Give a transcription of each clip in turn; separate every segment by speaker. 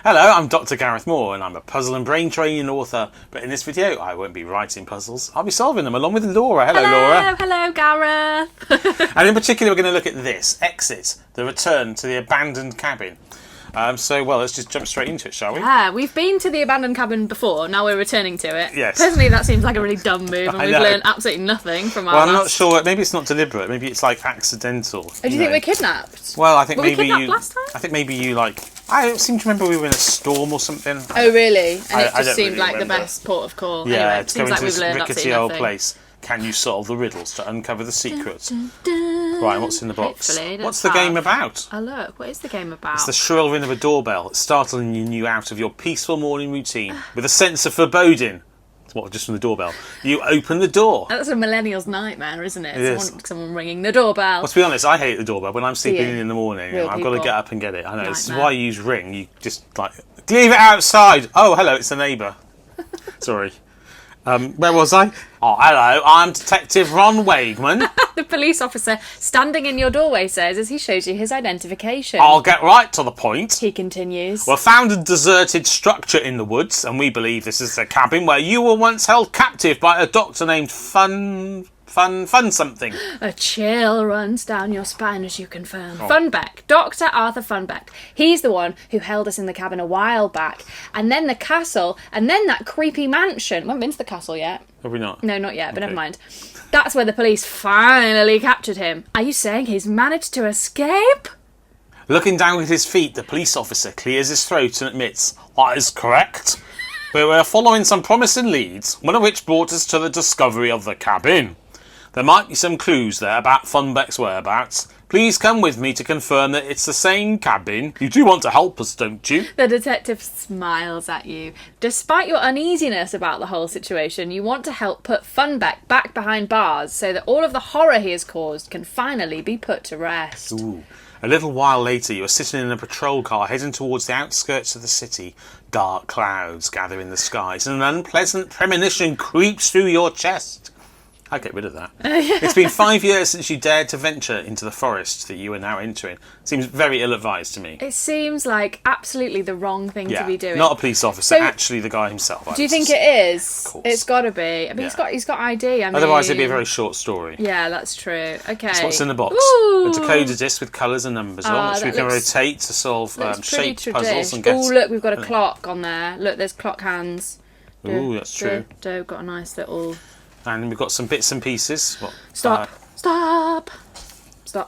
Speaker 1: Hello, I'm Dr Gareth Moore and I'm a puzzle and brain training author, but in this video I won't be writing puzzles, I'll be solving them along with Laura. Hello Laura.
Speaker 2: Hello Gareth.
Speaker 1: And in particular we're going to look at this, Exit, the return to the abandoned cabin. Let's just jump straight into it, shall we?
Speaker 2: Yeah, we've been to the abandoned cabin before, now we're returning to it.
Speaker 1: Yes.
Speaker 2: Personally, that seems like a really dumb move, and we've learned absolutely nothing from our
Speaker 1: I'm not sure, maybe it's not deliberate, maybe it's like accidental.
Speaker 2: Oh, do you think we're kidnapped?
Speaker 1: Well, I think
Speaker 2: were
Speaker 1: maybe
Speaker 2: we kidnapped last time?
Speaker 1: I think maybe you I seem to remember we were in a storm or something.
Speaker 2: Oh, really? And it
Speaker 1: I
Speaker 2: just
Speaker 1: don't
Speaker 2: seemed
Speaker 1: really
Speaker 2: like
Speaker 1: remember.
Speaker 2: the best port of call.
Speaker 1: Yeah,
Speaker 2: anyway,
Speaker 1: to go
Speaker 2: seems
Speaker 1: into
Speaker 2: like we've
Speaker 1: this
Speaker 2: learned
Speaker 1: rickety
Speaker 2: absolutely
Speaker 1: old
Speaker 2: nothing.
Speaker 1: place. Can you solve the riddles to uncover the secrets?
Speaker 2: Dun, dun.
Speaker 1: Right, what's in the box?
Speaker 2: Hopefully,
Speaker 1: What's the game about?
Speaker 2: Oh, look, what is the game about?
Speaker 1: It's the shrill ring of a doorbell, startling you out of your peaceful morning routine with a sense of foreboding. What, just from the doorbell? You open the door.
Speaker 2: That's a millennial's nightmare, isn't it?
Speaker 1: It is.
Speaker 2: Someone ringing the doorbell.
Speaker 1: Well, to be honest, I hate the doorbell. When I'm sleeping in the morning,
Speaker 2: Real
Speaker 1: I've got to
Speaker 2: people.
Speaker 1: get up and get it. I know, this is
Speaker 2: Nightmare.
Speaker 1: why you use ring. You just, leave it outside. Oh, hello, it's the neighbour. Sorry. Where was I? Oh, hello, I'm Detective Ron Wakeman.
Speaker 2: The police officer standing in your doorway says as he shows you his identification.
Speaker 1: I'll get right to the point.
Speaker 2: He continues.
Speaker 1: We found a deserted structure in the woods, and we believe this is the cabin where you were once held captive by a doctor named Fun something.
Speaker 2: A chill runs down your spine as you confirm. Funbeck, Dr. Arthur Funbeck. He's the one who held us in the cabin a while back. And then the castle, and then that creepy mansion. We haven't been to the castle yet.
Speaker 1: Have we not?
Speaker 2: No, not yet, but
Speaker 1: Okay.
Speaker 2: never mind. That's where the police finally captured him. Are you saying he's managed to escape?
Speaker 1: Looking down at his feet, the police officer clears his throat and admits, that is correct. We were following some promising leads, one of which brought us to the discovery of the cabin. There might be some clues there about Funbeck's whereabouts. Please come with me to confirm that it's the same cabin. You do want to help us, don't you?
Speaker 2: The detective smiles at you. Despite your uneasiness about the whole situation, you want to help put Funbeck back behind bars so that all of the horror he has caused can finally be put to rest.
Speaker 1: Ooh. A little while later, you are sitting in a patrol car heading towards the outskirts of the city. Dark clouds gather in the skies and an unpleasant premonition creeps through your chest. I'd get rid of that. It's been 5 years since you dared to venture into the forest that you are now entering. Seems very ill-advised to me.
Speaker 2: It seems like absolutely the wrong thing to be doing.
Speaker 1: Not a police officer,
Speaker 2: So-
Speaker 1: actually the guy himself.
Speaker 2: Do you think it is?
Speaker 1: Of course.
Speaker 2: It's got to be. I mean,
Speaker 1: Yeah.
Speaker 2: he's got ID. I mean,
Speaker 1: Otherwise it'd be a very short story.
Speaker 2: Yeah, that's true. Okay.
Speaker 1: So what's in the box?
Speaker 2: Ooh.
Speaker 1: A decoder disc with colours and numbers on, which we
Speaker 2: that
Speaker 1: can
Speaker 2: looks-
Speaker 1: rotate to solve
Speaker 2: Looks pretty
Speaker 1: shaped puzzles and
Speaker 2: tradish.
Speaker 1: get...
Speaker 2: Oh, look, we've got a clock on there. Look, there's clock hands.
Speaker 1: Ooh, that's true.
Speaker 2: Got a nice little...
Speaker 1: And we've got some bits and pieces. What,
Speaker 2: Stop. Stop.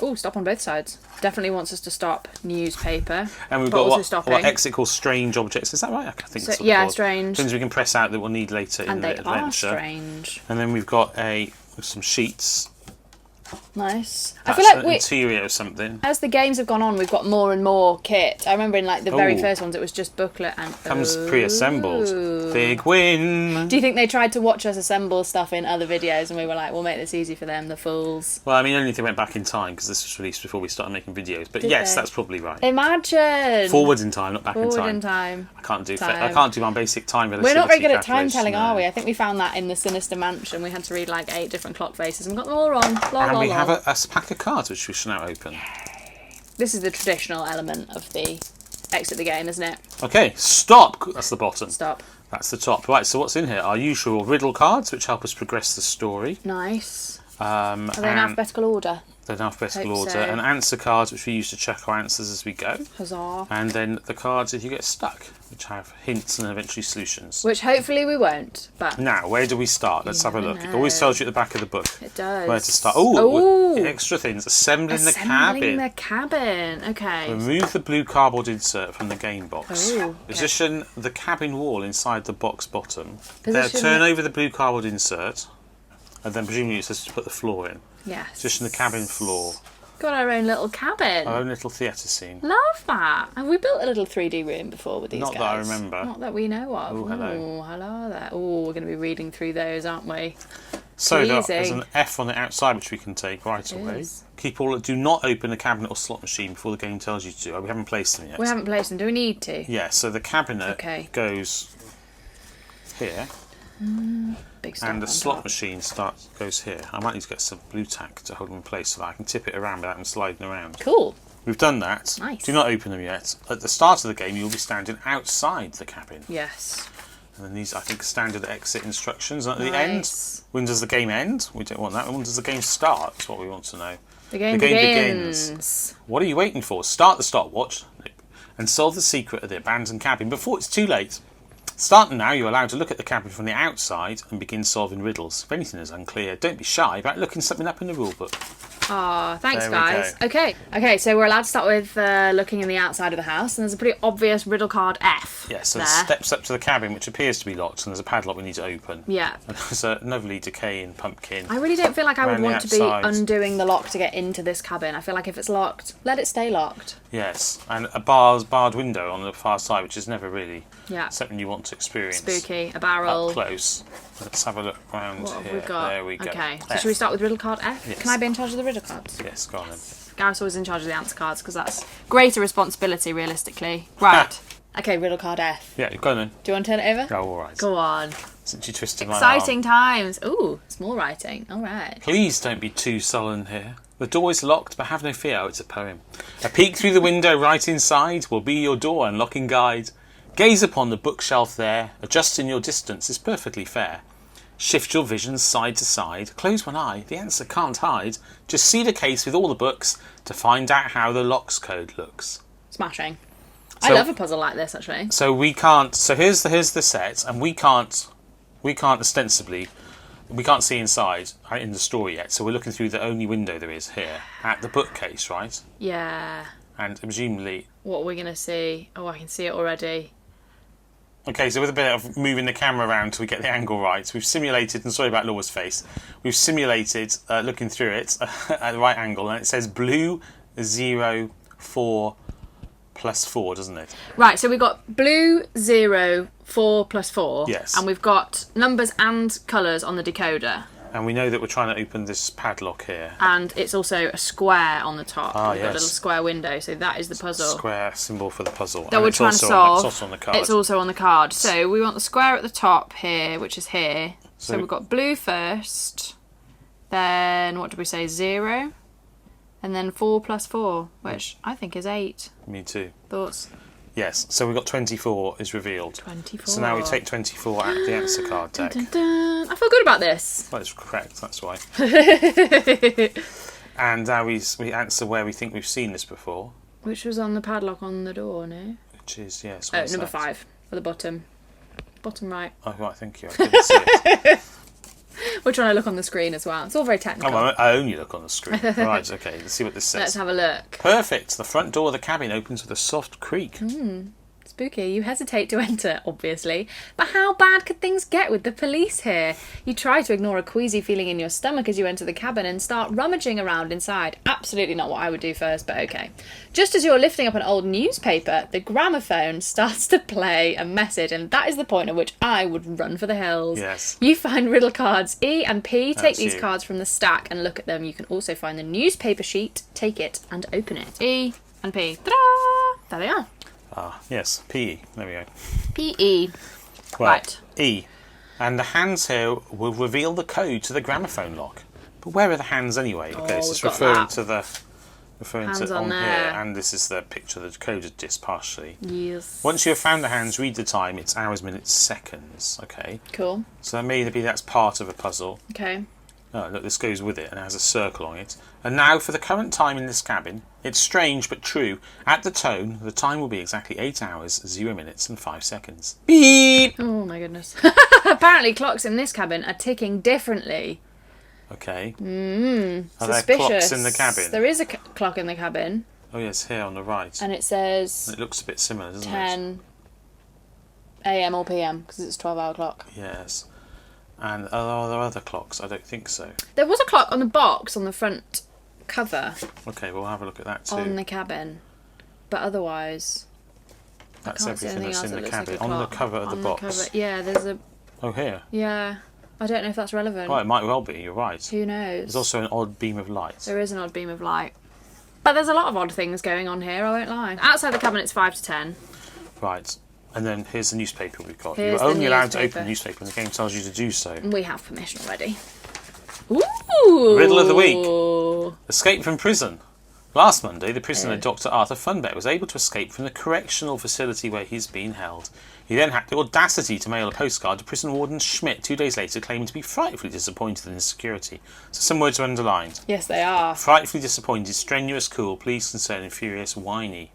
Speaker 2: Oh, stop on both sides. Definitely wants us to stop. Newspaper.
Speaker 1: and we've
Speaker 2: but
Speaker 1: got
Speaker 2: also
Speaker 1: what
Speaker 2: stopping.
Speaker 1: exit calls strange objects. Is that right? I think
Speaker 2: So-
Speaker 1: it's
Speaker 2: yeah,
Speaker 1: called.
Speaker 2: strange.
Speaker 1: Things we can press out that we'll need later in
Speaker 2: And
Speaker 1: the
Speaker 2: they are
Speaker 1: adventure.
Speaker 2: strange.
Speaker 1: And then we've got some sheets.
Speaker 2: Nice. I
Speaker 1: That's
Speaker 2: feel like
Speaker 1: an interior of something.
Speaker 2: as the games have gone on, we've got more and more kit. I remember in like the very
Speaker 1: Ooh.
Speaker 2: first ones, it was just booklet and
Speaker 1: Comes pre-assembled. Big win.
Speaker 2: Do you think they tried to watch us assemble stuff in other videos, and we were like, "We'll make this easy for them, the fools"?
Speaker 1: Well, I mean, only if they went back in time because this was released before we started making videos. But
Speaker 2: Did
Speaker 1: yes,
Speaker 2: they?
Speaker 1: that's probably right.
Speaker 2: Imagine
Speaker 1: Forward in time, not back
Speaker 2: forward
Speaker 1: in time.
Speaker 2: in time.
Speaker 1: I can't do.
Speaker 2: Time.
Speaker 1: I can't do my basic time relativity.
Speaker 2: We're not very good at time
Speaker 1: calculation,
Speaker 2: telling,
Speaker 1: no.
Speaker 2: are we? I think we found that in the Sinister Mansion. We had to read like 8 different clock faces and got them all wrong. Lol,
Speaker 1: And
Speaker 2: lol,
Speaker 1: we
Speaker 2: lol.
Speaker 1: have a pack of cards which we shall now open.
Speaker 2: This is the traditional element of the exit the game, isn't it?
Speaker 1: Okay, stop. That's the bottom.
Speaker 2: Stop.
Speaker 1: That's the top. Right, so what's in here? Our usual riddle cards, which help us progress the story.
Speaker 2: Nice. Are they in
Speaker 1: And
Speaker 2: alphabetical order?
Speaker 1: they're in alphabetical
Speaker 2: Hope
Speaker 1: order.
Speaker 2: so.
Speaker 1: And answer cards, which we use to check our answers as we go.
Speaker 2: Huzzah.
Speaker 1: And then the cards if you get stuck, which have hints and eventually solutions.
Speaker 2: Which hopefully we won't, but
Speaker 1: Now, where do we start? Let's have a look. It
Speaker 2: know.
Speaker 1: always tells you at the back of the book
Speaker 2: it does.
Speaker 1: where to start.
Speaker 2: Ooh.
Speaker 1: Extra things. Assembling the
Speaker 2: Assembling
Speaker 1: cabin.
Speaker 2: the cabin. Okay.
Speaker 1: Remove the blue cardboard insert from the game box.
Speaker 2: Ooh, okay.
Speaker 1: Position the cabin wall inside the box bottom. Then
Speaker 2: Position
Speaker 1: turn
Speaker 2: the-
Speaker 1: over the blue cardboard insert, and then presumably it says to put the floor in.
Speaker 2: Yes.
Speaker 1: Position the cabin floor.
Speaker 2: Got our own little cabin.
Speaker 1: Our own little theatre scene.
Speaker 2: Love that. Have we built a little 3D room before with these
Speaker 1: Not
Speaker 2: guys?
Speaker 1: that I remember.
Speaker 2: Not that we know of.
Speaker 1: Oh, hello.
Speaker 2: Ooh, hello there. Oh, we're going to be reading through those, aren't we?
Speaker 1: So there's
Speaker 2: Teasing.
Speaker 1: an F on the outside which we can take right away.
Speaker 2: is.
Speaker 1: Keep all. Do not open the cabinet or slot machine before the game tells you to. We haven't placed them yet.
Speaker 2: We haven't placed them. Do we need to?
Speaker 1: Yeah. So the cabinet
Speaker 2: Okay.
Speaker 1: goes here,
Speaker 2: Big stuff
Speaker 1: and the
Speaker 2: on
Speaker 1: slot
Speaker 2: top.
Speaker 1: machine goes here. I might need to get some blue tack to hold them in place so that I can tip it around without them sliding around.
Speaker 2: Cool.
Speaker 1: We've done that.
Speaker 2: Nice.
Speaker 1: Do not open them yet. At the start of the game, you'll be standing outside the cabin.
Speaker 2: Yes.
Speaker 1: And then these, I think, standard exit instructions. And at the
Speaker 2: Nice.
Speaker 1: end, when does the game end? We don't want that. When does the game start? That's what we want to know.
Speaker 2: The game begins.
Speaker 1: What are you waiting for? Start the stopwatch and solve the secret of the abandoned cabin before it's too late. Starting now, you're allowed to look at the cabin from the outside and begin solving riddles. If anything is unclear, don't be shy about looking something up in the rulebook.
Speaker 2: Oh, thanks,
Speaker 1: There we
Speaker 2: guys.
Speaker 1: go.
Speaker 2: Okay, so we're allowed to start with looking in the outside of the house, and there's a pretty obvious riddle card F.
Speaker 1: Yeah, so
Speaker 2: there.
Speaker 1: there's steps up to the cabin, which appears to be locked, and there's a padlock we need to open.
Speaker 2: Yeah.
Speaker 1: And there's a lovely decaying pumpkin.
Speaker 2: I really don't feel like I would
Speaker 1: Around the
Speaker 2: want to be
Speaker 1: outside.
Speaker 2: undoing the lock to get into this cabin. I feel like if it's locked, let it stay locked.
Speaker 1: Yes, and a barred window on the far side, which is never really
Speaker 2: Yeah.
Speaker 1: something you want to experience.
Speaker 2: Spooky. A barrel.
Speaker 1: Up close. Let's have a look around
Speaker 2: What
Speaker 1: here.
Speaker 2: have we got?
Speaker 1: There we go.
Speaker 2: Okay, so
Speaker 1: F.
Speaker 2: should we start with riddle card F?
Speaker 1: Yes.
Speaker 2: Can I be in charge of the riddle cards?
Speaker 1: Yes, go on then.
Speaker 2: Gareth's always in charge of the answer cards because that's greater responsibility, realistically. Right. Okay, riddle card F.
Speaker 1: Yeah, go on then.
Speaker 2: Do you want to turn it over?
Speaker 1: Go, all right.
Speaker 2: Go on.
Speaker 1: Since you twisted my
Speaker 2: Exciting
Speaker 1: arm.
Speaker 2: times. Ooh, small writing. All right.
Speaker 1: Please don't be too sullen here. The door is locked, but have no fear. Oh, it's a poem. A peek through the window right inside will be your door unlocking guide. Gaze upon the bookshelf there. Adjusting your distance is perfectly fair. Shift your vision side to side. Close one eye. The answer can't hide. Just see the case with all the books to find out how the lock's code looks.
Speaker 2: Smashing.
Speaker 1: So-
Speaker 2: I love a puzzle like this, actually.
Speaker 1: So we can't. So here's the set, and we can't ostensibly. We can't see inside in the story yet, so we're looking through the only window there is here at the bookcase, right?
Speaker 2: Yeah.
Speaker 1: And presumably,
Speaker 2: What are we going to see? Oh, I can see it already.
Speaker 1: okay, so with a bit of moving the camera around till we get the angle right, we've simulated, and sorry about Laura's face, we've simulated looking through it at the right angle, and it says blue 04 plus 4, doesn't it?
Speaker 2: Right, so we've got blue 0, 4 plus 4.
Speaker 1: Yes.
Speaker 2: And we've got numbers and colours on the decoder.
Speaker 1: And we know that we're trying to open this padlock here.
Speaker 2: And it's also a square on the top.
Speaker 1: Ah,
Speaker 2: We've got a
Speaker 1: yes.
Speaker 2: little square window, so that is the puzzle.
Speaker 1: Square symbol for the puzzle.
Speaker 2: That
Speaker 1: And
Speaker 2: we're
Speaker 1: it's
Speaker 2: trying to
Speaker 1: also
Speaker 2: solve.
Speaker 1: It's also on the card.
Speaker 2: It's also on the card. So we want the square at the top here, which is here. So
Speaker 1: So-
Speaker 2: we've got blue first. Then what did we say? 0. And then 4 plus 4, which I think is 8.
Speaker 1: Me too.
Speaker 2: Thoughts?
Speaker 1: Yes, so we've got 24 is revealed.
Speaker 2: 24.
Speaker 1: So now we take 24 out of the answer card deck.
Speaker 2: Dun, dun. I feel good about this.
Speaker 1: Well, it's correct, that's why. And now we answer where we think we've seen this before,
Speaker 2: Which was on the padlock on the door, no?
Speaker 1: which is, yes,
Speaker 2: Oh,
Speaker 1: where's
Speaker 2: number
Speaker 1: that?
Speaker 2: 5, for the bottom. Bottom right.
Speaker 1: Oh, right, thank you. I couldn't see it.
Speaker 2: We're trying to look on the screen as well. It's all very technical.
Speaker 1: Oh, well, I only look on the screen. Right, okay, let's see what this
Speaker 2: Let's
Speaker 1: says.
Speaker 2: have a look.
Speaker 1: Perfect. The front door of the cabin opens with a soft creak.
Speaker 2: Spooky. You hesitate to enter, obviously. But how bad could things get with the police here? You try to ignore a queasy feeling in your stomach as you enter the cabin and start rummaging around inside. Absolutely not what I would do first, but okay. Just as you're lifting up an old newspaper, the gramophone starts to play a message, and that is the point at which I would run for the hills.
Speaker 1: Yes.
Speaker 2: You find riddle cards E and P. Take
Speaker 1: That's
Speaker 2: these
Speaker 1: you.
Speaker 2: cards from the stack and look at them. You can also find the newspaper sheet, take it and open it. E and P. Ta-da! There they are.
Speaker 1: Ah, yes, PE. There we go.
Speaker 2: P-E. Right.
Speaker 1: E. And the hands here will reveal the code to the gramophone lock. But where are the hands anyway? Okay, so
Speaker 2: we've
Speaker 1: it's
Speaker 2: got
Speaker 1: referring
Speaker 2: that.
Speaker 1: to the
Speaker 2: Hands on
Speaker 1: on
Speaker 2: there.
Speaker 1: here, and this is the picture of the decoded disc partially.
Speaker 2: Yes.
Speaker 1: Once you have found the hands, read the time. It's hours, minutes, seconds. Okay,
Speaker 2: Cool.
Speaker 1: so maybe that's part of a puzzle.
Speaker 2: Okay.
Speaker 1: Oh, look, this goes with it and it has a circle on it. And now for the current time in this cabin. It's strange but true. At the tone, the time will be exactly 8 hours, 0 minutes and 5 seconds. Beep!
Speaker 2: Oh my goodness. Apparently clocks in this cabin are ticking differently.
Speaker 1: Okay. Are
Speaker 2: Suspicious.
Speaker 1: there clocks in the cabin?
Speaker 2: There is a clock in the cabin,
Speaker 1: Oh yes, here on the right.
Speaker 2: and it says
Speaker 1: It looks a bit similar, doesn't it?
Speaker 2: 10 a.m. or p.m. because it's a 12-hour clock.
Speaker 1: Yes. And are there other clocks? I don't think so.
Speaker 2: There was a clock on the box on the front cover
Speaker 1: Okay, we'll have a look at that too.
Speaker 2: on the cabin, but otherwise
Speaker 1: That's
Speaker 2: I can't see
Speaker 1: everything
Speaker 2: anything
Speaker 1: that's
Speaker 2: else
Speaker 1: in
Speaker 2: that
Speaker 1: the
Speaker 2: looks like
Speaker 1: cabin.
Speaker 2: a
Speaker 1: On the
Speaker 2: clock.
Speaker 1: cover of the
Speaker 2: On
Speaker 1: box.
Speaker 2: cover- yeah, there's a
Speaker 1: Oh, here.
Speaker 2: yeah. I don't know if that's relevant.
Speaker 1: Oh, it might well be, you're right.
Speaker 2: Who knows?
Speaker 1: There's also an odd beam of light.
Speaker 2: There is an odd beam of light. But there's a lot of odd things going on here, I won't lie. Outside the cabin it's 5 to 10.
Speaker 1: Right. And then here's the newspaper we've got.
Speaker 2: Here's
Speaker 1: You're
Speaker 2: the
Speaker 1: only allowed to
Speaker 2: newspaper.
Speaker 1: open the newspaper and the game tells you to do so.
Speaker 2: We have permission already. Ooh!
Speaker 1: Riddle of the week. Escape from prison. Last Monday, the prisoner Dr Arthur Funbeck was able to escape from the correctional facility where he's been held. He then had the audacity to mail a postcard to prison warden Schmidt 2 days later, claiming to be frightfully disappointed in his security. So some words are underlined.
Speaker 2: Yes, they are.
Speaker 1: Frightfully disappointed, strenuous, cool, pleased, concerned, furious, whiny.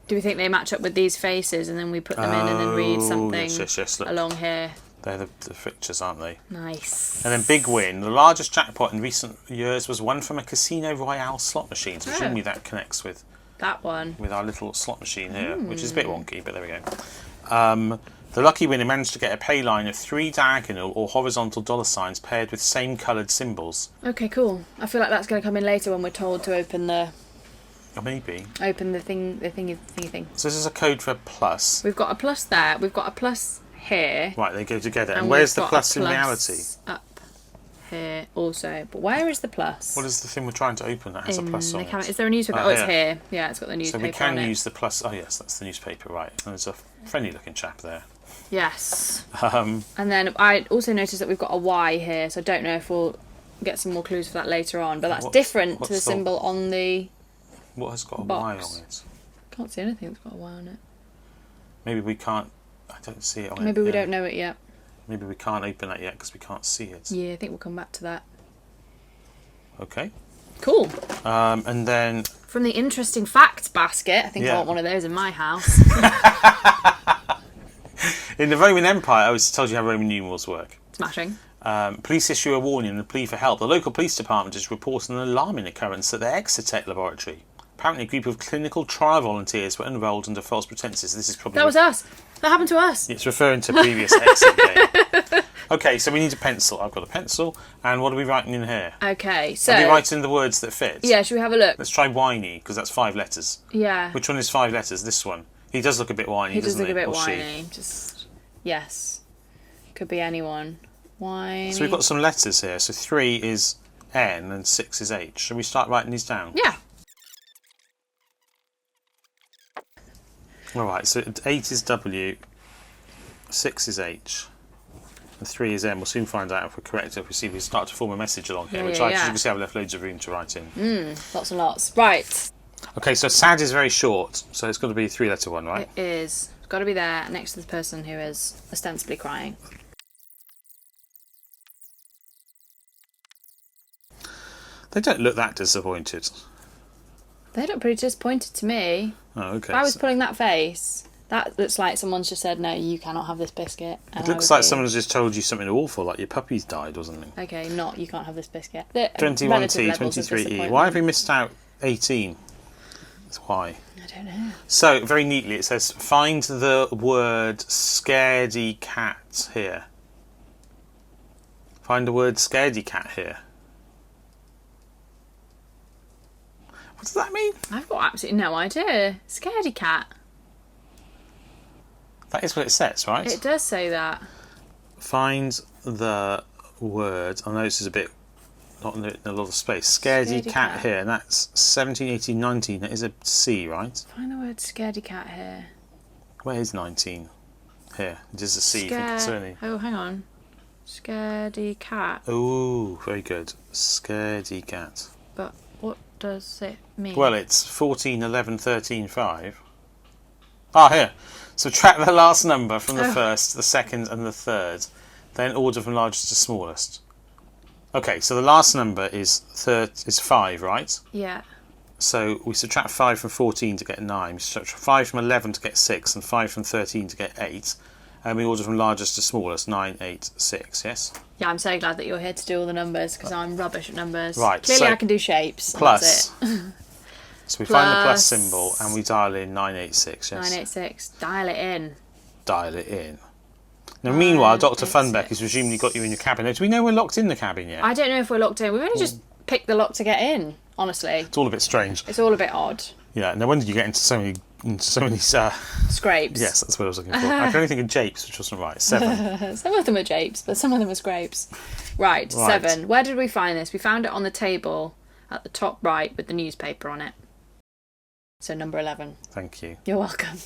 Speaker 2: Do we think they match up with these faces and then we put them in and then read something
Speaker 1: yes, look.
Speaker 2: along here?
Speaker 1: They're the pictures, aren't they?
Speaker 2: Nice.
Speaker 1: And then big win. The largest jackpot in recent years was one from a Casino Royale slot machine. So presumably that connects with
Speaker 2: that one.
Speaker 1: With our little slot machine here, which is a bit wonky, but there we go. The lucky winner managed to get a pay line of 3 diagonal or horizontal dollar signs paired with same coloured symbols.
Speaker 2: Okay, cool. I feel like that's going to come in later when we're told to open the...
Speaker 1: Or maybe.
Speaker 2: Open the thingy thing.
Speaker 1: So this is a code for a plus.
Speaker 2: We've got a plus there. We've got a plus here.
Speaker 1: Right, they go together. And where's the plus in reality?
Speaker 2: Up here also. But where is the plus?
Speaker 1: What is the thing we're trying to open that has a plus on it?
Speaker 2: Is there a newspaper? Oh, it's here. Yeah, it's got the newspaper on it.
Speaker 1: So we can use the plus. Oh, yes, that's the newspaper, right. And there's a friendly looking chap there.
Speaker 2: Yes. And then I also noticed that we've got a Y here, so I don't know if we'll get some more clues for that later on. But that's different to the symbol on the...
Speaker 1: What has got a
Speaker 2: box.
Speaker 1: Y on it?
Speaker 2: Can't see anything that's got a Y on it.
Speaker 1: Maybe we can't... I don't see it on it.
Speaker 2: Maybe we don't know it yet.
Speaker 1: Maybe we can't open that yet because we can't see it.
Speaker 2: Yeah, I think we'll come back to that.
Speaker 1: Okay.
Speaker 2: Cool.
Speaker 1: And then...
Speaker 2: From the interesting facts basket, I think I want one of those in my house.
Speaker 1: In the Roman Empire, I always told you how Roman numerals work.
Speaker 2: Smashing.
Speaker 1: Police issue a warning and a plea for help. The local police department has reported an alarming occurrence at their Exotech laboratory. Apparently a group of clinical trial volunteers were enrolled under false pretenses. This is probably...
Speaker 2: That was us. That happened to us.
Speaker 1: It's referring to previous exit game. Okay, so we need a pencil. I've got a pencil. And what are we writing in here?
Speaker 2: Okay, so...
Speaker 1: Are we writing the words that fit?
Speaker 2: Yeah, should we have a look?
Speaker 1: Let's try whiny, because that's 5 letters.
Speaker 2: Yeah.
Speaker 1: Which one is 5 letters? This one. He does look a bit whiny, doesn't he?
Speaker 2: He does look a bit whiny. Just... Yes. Could be anyone. Whiny.
Speaker 1: So we've got some letters here. So 3 is N and 6 is H. Shall we start writing these down?
Speaker 2: Yeah.
Speaker 1: Alright, so 8 is W, 6 is H, and 3 is M. We'll soon find out if we're correct, if we start to form a message along here, which I can see I've left loads of room to write in.
Speaker 2: Lots and lots. Right.
Speaker 1: Okay, so sad is very short, so it's got to be a 3-letter one, right?
Speaker 2: It is. It's got to be there next to the person who is ostensibly crying.
Speaker 1: They don't look that disappointed.
Speaker 2: They look pretty disappointed to me.
Speaker 1: Oh, okay.
Speaker 2: If I was pulling that face, that looks like someone's just said, no, you cannot have this biscuit.
Speaker 1: It looks like someone's just told you something awful, like your puppy's died or something.
Speaker 2: Okay, not you can't have this biscuit.
Speaker 1: 21T, 23E. Why have we missed out 18? That's why.
Speaker 2: I don't know.
Speaker 1: So, very neatly, it says, find the word scaredy cat here. Find the word scaredy cat here. What does that mean?
Speaker 2: I've got absolutely no idea. Scaredy cat.
Speaker 1: That is what it says, right?
Speaker 2: It does say that.
Speaker 1: Find the word. I know this is a bit not in a lot of space. Scaredy cat here, and that's 17, 18, 19. That is a C, right?
Speaker 2: Find the word scaredy cat here.
Speaker 1: Where is 19? Here. It is a C. Certainly.
Speaker 2: Oh, hang on. Scaredy cat.
Speaker 1: Oh, very good. Scaredy cat.
Speaker 2: But what does it mean?
Speaker 1: Well, it's 14, 11, 13, 5. Ah, here. Subtract the last number from the first, the second, and the third. Then order from largest to smallest. Okay, so the last number is 5, right?
Speaker 2: Yeah.
Speaker 1: So we subtract 5 from 14 to get 9. We subtract 5 from 11 to get 6, and 5 from 13 to get 8. And we order from largest to smallest, 9, 8, 6, yes?
Speaker 2: Yeah, I'm so glad that you're here to do all the numbers, because I'm rubbish at numbers.
Speaker 1: Right.
Speaker 2: Clearly I can do shapes.
Speaker 1: Plus.
Speaker 2: That's it.
Speaker 1: So we find the plus symbol and we dial in 986, yes?
Speaker 2: 986. Dial it in.
Speaker 1: Dial it in. Now, meanwhile, Dr. Funbeck has presumably got you in your cabin. Now, do we know we're locked in the cabin yet?
Speaker 2: I don't know if we're locked in. We've only just picked the lock to get in, honestly.
Speaker 1: It's all a bit strange.
Speaker 2: It's all a bit odd.
Speaker 1: Yeah, no wonder you get into so many
Speaker 2: scrapes.
Speaker 1: Yes, that's what I was looking for. I can only think of japes, which wasn't right. 7.
Speaker 2: Some of them are japes, but some of them are scrapes. Right, 7. Where did we find this? We found it on the table at the top right with the newspaper on it. So number 11.
Speaker 1: Thank you.
Speaker 2: You're welcome.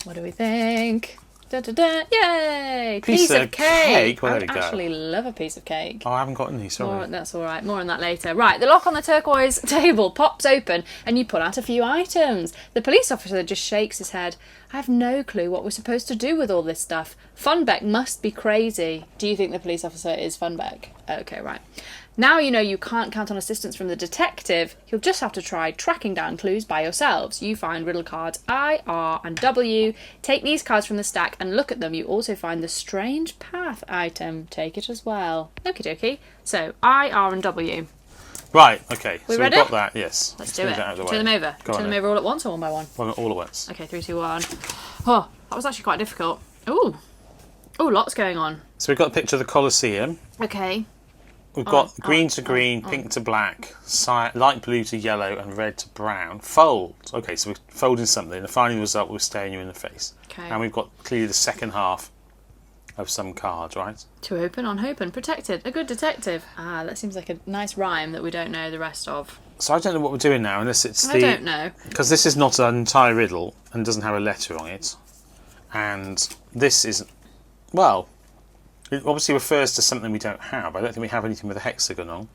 Speaker 2: What do we think? Da, da, da. Yay!
Speaker 1: Piece of cake. Well,
Speaker 2: I
Speaker 1: there
Speaker 2: would
Speaker 1: we go.
Speaker 2: actually love a piece of cake.
Speaker 1: Oh, I haven't got any, sorry.
Speaker 2: That's all right. More on that later. Right, the lock on the turquoise table pops open and you pull out a few items. The police officer just shakes his head. I have no clue what we're supposed to do with all this stuff. Funbeck must be crazy. Do you think the police officer is Funbeck? Okay, right. Now you know you can't count on assistance from the detective. You'll just have to try tracking down clues by yourselves. You find riddle cards I, R and W. Take these cards from the stack and look at them. You also find the strange path item. Take it as well. Okie dokie. So, I, R and W.
Speaker 1: Right, okay.
Speaker 2: We
Speaker 1: so
Speaker 2: ready?
Speaker 1: we've got that, yes.
Speaker 2: Let's do it.
Speaker 1: move that out of the way.
Speaker 2: Turn them over.
Speaker 1: Go on
Speaker 2: Turn them
Speaker 1: then.
Speaker 2: over all at once or one by one?
Speaker 1: Well, all at once.
Speaker 2: Okay, 3, 2, 1. Oh, that was actually quite difficult. Ooh. Ooh, lots going on.
Speaker 1: So we've got a picture of the Colosseum.
Speaker 2: Okay.
Speaker 1: We've got green to green, pink to black, light blue to yellow, and red to brown. Fold. Okay, so we're folding something. The final result, we're staring you in the face.
Speaker 2: Okay.
Speaker 1: And we've got clearly the second half of some cards, right?
Speaker 2: To open, on open, protected. A good detective. Ah, that seems like a nice rhyme that we don't know the rest of.
Speaker 1: So I don't know what we're doing now, unless it's
Speaker 2: I don't know.
Speaker 1: Because this is not an entire riddle and doesn't have a letter on it. And this is, well, it obviously refers to something we don't have. I don't think we have anything with a hexagon on.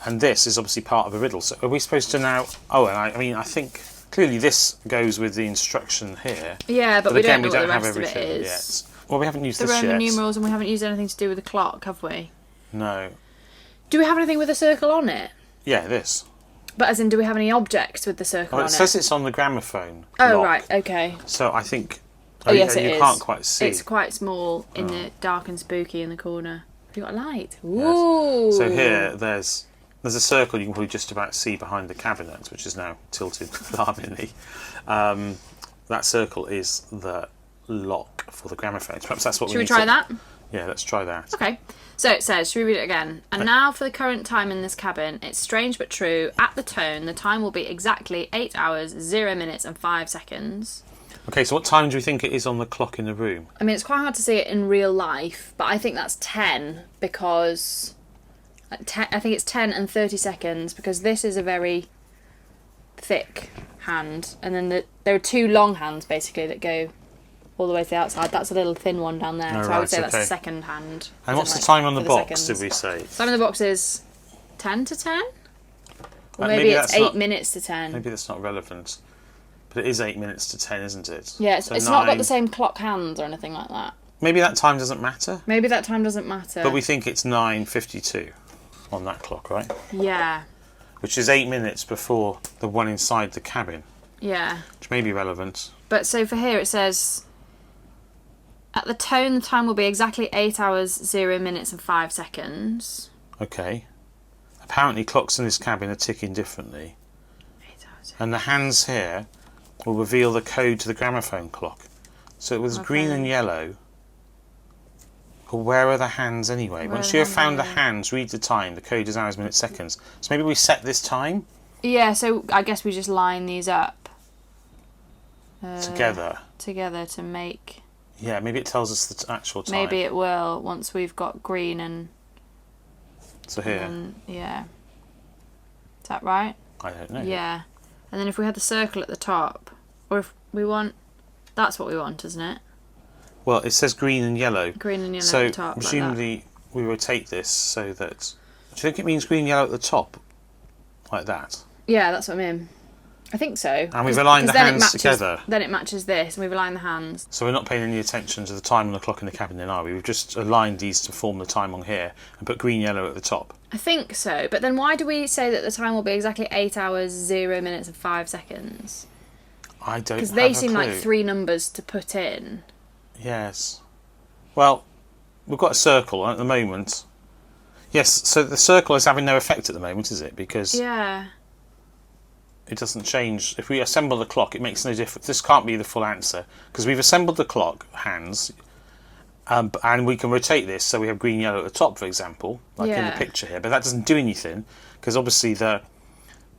Speaker 1: And this is obviously part of a riddle. So are we supposed to now... Oh, and I mean, I think clearly this goes with the instruction here.
Speaker 2: Yeah, but we
Speaker 1: again,
Speaker 2: don't know what the
Speaker 1: have
Speaker 2: rest of it
Speaker 1: everything
Speaker 2: is.
Speaker 1: yet. Well, we haven't used
Speaker 2: The
Speaker 1: this
Speaker 2: Roman
Speaker 1: yet.
Speaker 2: numerals, and we haven't used anything to do with the clock, have we?
Speaker 1: No.
Speaker 2: Do we have anything with a circle on it?
Speaker 1: Yeah, this.
Speaker 2: But as in, do we have any objects with the circle
Speaker 1: Well,
Speaker 2: on
Speaker 1: it
Speaker 2: it?
Speaker 1: says it's on the gramophone
Speaker 2: Oh,
Speaker 1: lock.
Speaker 2: right, okay.
Speaker 1: So I think...
Speaker 2: Oh, yes, it
Speaker 1: you
Speaker 2: is.
Speaker 1: can't quite see.
Speaker 2: It's quite small in the dark and spooky in the corner. Have you got a light?
Speaker 1: Yes.
Speaker 2: Ooh.
Speaker 1: So here, there's a circle you can probably just about see behind the cabinet, which is now tilted alarmingly. That circle is the lock for the gramophone. Perhaps that's what
Speaker 2: Should
Speaker 1: we
Speaker 2: we
Speaker 1: need
Speaker 2: try
Speaker 1: to...
Speaker 2: that?
Speaker 1: Yeah, let's try that.
Speaker 2: Okay. So it says, should we read it again? And now for the current time in this cabin. It's strange but true. At the tone, the time will be exactly 8 hours, 0 minutes and 5 seconds.
Speaker 1: Okay, so what time do we think it is on the clock in the room?
Speaker 2: I mean, it's quite hard to see it in real life, but I think that's 10 because... I think it's 10 and 30 seconds because this is a very thick hand. And then there are two long hands, basically, that go all the way to the outside. That's a little thin one down there.
Speaker 1: Oh,
Speaker 2: so I would
Speaker 1: right,
Speaker 2: say that's the
Speaker 1: okay.
Speaker 2: second hand.
Speaker 1: And what's the
Speaker 2: like,
Speaker 1: time on the
Speaker 2: for
Speaker 1: box,
Speaker 2: seconds.
Speaker 1: did we say?
Speaker 2: Time on the box is 10 to 10? Or
Speaker 1: Maybe
Speaker 2: maybe it's
Speaker 1: that's
Speaker 2: 8
Speaker 1: not-
Speaker 2: minutes to 10.
Speaker 1: Maybe that's not relevant. But it is 8 minutes to 10, isn't it?
Speaker 2: Yeah,
Speaker 1: So
Speaker 2: it's not got
Speaker 1: 9.
Speaker 2: the same clock hands or anything like that.
Speaker 1: Maybe that time doesn't matter,
Speaker 2: Maybe that time doesn't matter.
Speaker 1: but we think it's 9:52 on that clock, right?
Speaker 2: Yeah,
Speaker 1: Which is 8 minutes before the one inside the cabin,
Speaker 2: yeah.
Speaker 1: which may be relevant.
Speaker 2: But so for here it says, at the tone the time will be exactly 8 hours, 0 minutes and 5 seconds.
Speaker 1: Okay. Apparently clocks in this cabin are ticking differently.
Speaker 2: 8 hours.
Speaker 1: And the hands here will reveal the code to the gramophone clock. So it was green and yellow. But where are the hands anyway?
Speaker 2: Where
Speaker 1: Once
Speaker 2: are
Speaker 1: you
Speaker 2: the
Speaker 1: have found the
Speaker 2: hands?
Speaker 1: hands, read the time. The code is hours, minutes, seconds. So maybe we set this time
Speaker 2: Yeah, so I guess we just line these up.
Speaker 1: together.
Speaker 2: Together to make...
Speaker 1: Yeah, maybe it tells us the actual time.
Speaker 2: Maybe it will once we've got green and...
Speaker 1: So here,
Speaker 2: yeah. Is that right?
Speaker 1: I don't know.
Speaker 2: Yeah. And then if we had the circle at the top, or if we want... That's what we want, isn't it?
Speaker 1: Well, it says green and yellow.
Speaker 2: Green and yellow
Speaker 1: So
Speaker 2: at the top.
Speaker 1: presumably we rotate this so that... Do you think it means green and yellow at the top? Like that?
Speaker 2: Yeah, that's what I mean. I think so.
Speaker 1: And we've aligned the
Speaker 2: then it
Speaker 1: hands
Speaker 2: matches,
Speaker 1: together.
Speaker 2: Then it matches this, and we've aligned the hands.
Speaker 1: So we're not paying any attention to the time on the clock in the cabin then, are we? We've just aligned these to form the time on here and put green, yellow at the top.
Speaker 2: I think so. But then why do we say that the time will be exactly 8 hours, 0 minutes and 5 seconds?
Speaker 1: I don't
Speaker 2: Because
Speaker 1: have
Speaker 2: they
Speaker 1: a
Speaker 2: seem
Speaker 1: clue.
Speaker 2: like 3 numbers to put in.
Speaker 1: Yes. Well, we've got a circle at the moment. Yes, so the circle is having no effect at the moment, is it? Because
Speaker 2: Yeah.
Speaker 1: it doesn't change. If we assemble the clock, it makes no difference. This can't be the full answer because we've assembled the clock hands, and we can rotate this so we have green, yellow at the top, for example, like in the
Speaker 2: Yeah.
Speaker 1: picture here. But that doesn't do anything because obviously the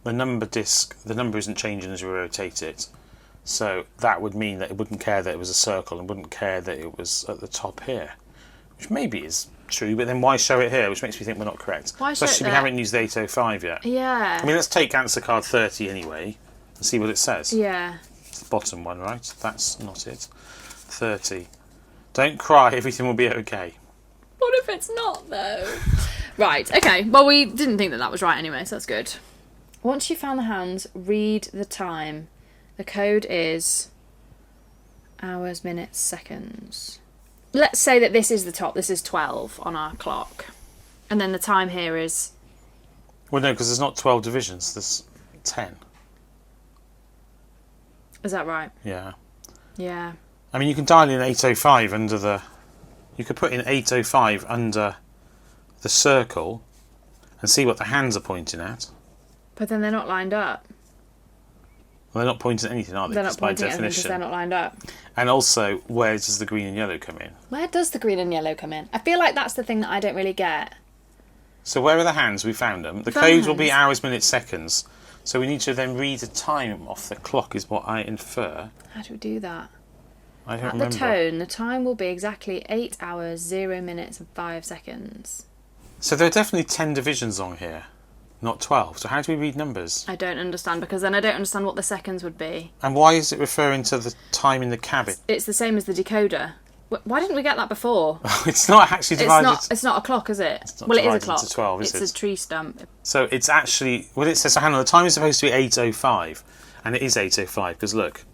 Speaker 1: number disc, the number isn't changing as we rotate it. So that would mean that it wouldn't care that it was a circle and wouldn't care that it was at the top here, which maybe is true. But then why show it here? Which makes me think we're not correct.
Speaker 2: Why show it
Speaker 1: Especially we
Speaker 2: there?
Speaker 1: haven't used 805 yet.
Speaker 2: Yeah.
Speaker 1: I mean, let's take answer card 30 anyway and see what it says.
Speaker 2: Yeah.
Speaker 1: It's the bottom one, right? That's not it. 30. Don't cry, everything will be okay.
Speaker 2: What if it's not, though? Right, okay. Well, we didn't think that was right anyway, so that's good. Once you found the hands, read the time. The code is hours, minutes, seconds. Let's say that this is the top. This is 12 on our clock. And then the time here is...
Speaker 1: Well, no, because there's not 12 divisions. There's 10.
Speaker 2: Is that right?
Speaker 1: Yeah.
Speaker 2: Yeah.
Speaker 1: I mean, you can dial in 805 under the... You could put in 805 under the circle and see what the hands are pointing at.
Speaker 2: But then they're not lined up.
Speaker 1: Well, they're not pointing at anything, are they?
Speaker 2: They're not
Speaker 1: Just by
Speaker 2: pointing at anything because
Speaker 1: definition.
Speaker 2: they're not lined up.
Speaker 1: And also, where does the green and yellow come in?
Speaker 2: Where does the green and yellow come in? I feel like that's the thing that I don't really get.
Speaker 1: So where are the hands? We found them. The
Speaker 2: Found
Speaker 1: code will be
Speaker 2: hands.
Speaker 1: hours, minutes, seconds. So we need to then read the time off the clock is what I infer.
Speaker 2: How do we do that?
Speaker 1: I don't
Speaker 2: At
Speaker 1: remember.
Speaker 2: the tone, the time will be exactly 8 hours, 0 minutes and 5 seconds.
Speaker 1: So there are definitely 10 divisions on here, not 12. So how do we read numbers?
Speaker 2: I don't understand, because then I don't understand what the seconds would be.
Speaker 1: And why is it referring to the time in the cabin?
Speaker 2: It's the same as the decoder. Why didn't we get that before?
Speaker 1: It's not actually divided.
Speaker 2: It's not a clock, is it?
Speaker 1: It's not
Speaker 2: Well, it is a
Speaker 1: divided
Speaker 2: clock.
Speaker 1: into 12, is
Speaker 2: it's
Speaker 1: it?
Speaker 2: a tree stump.
Speaker 1: So it's actually, well, it says, so hang on, the time is supposed to be 8:05, and it is 8:05, because look,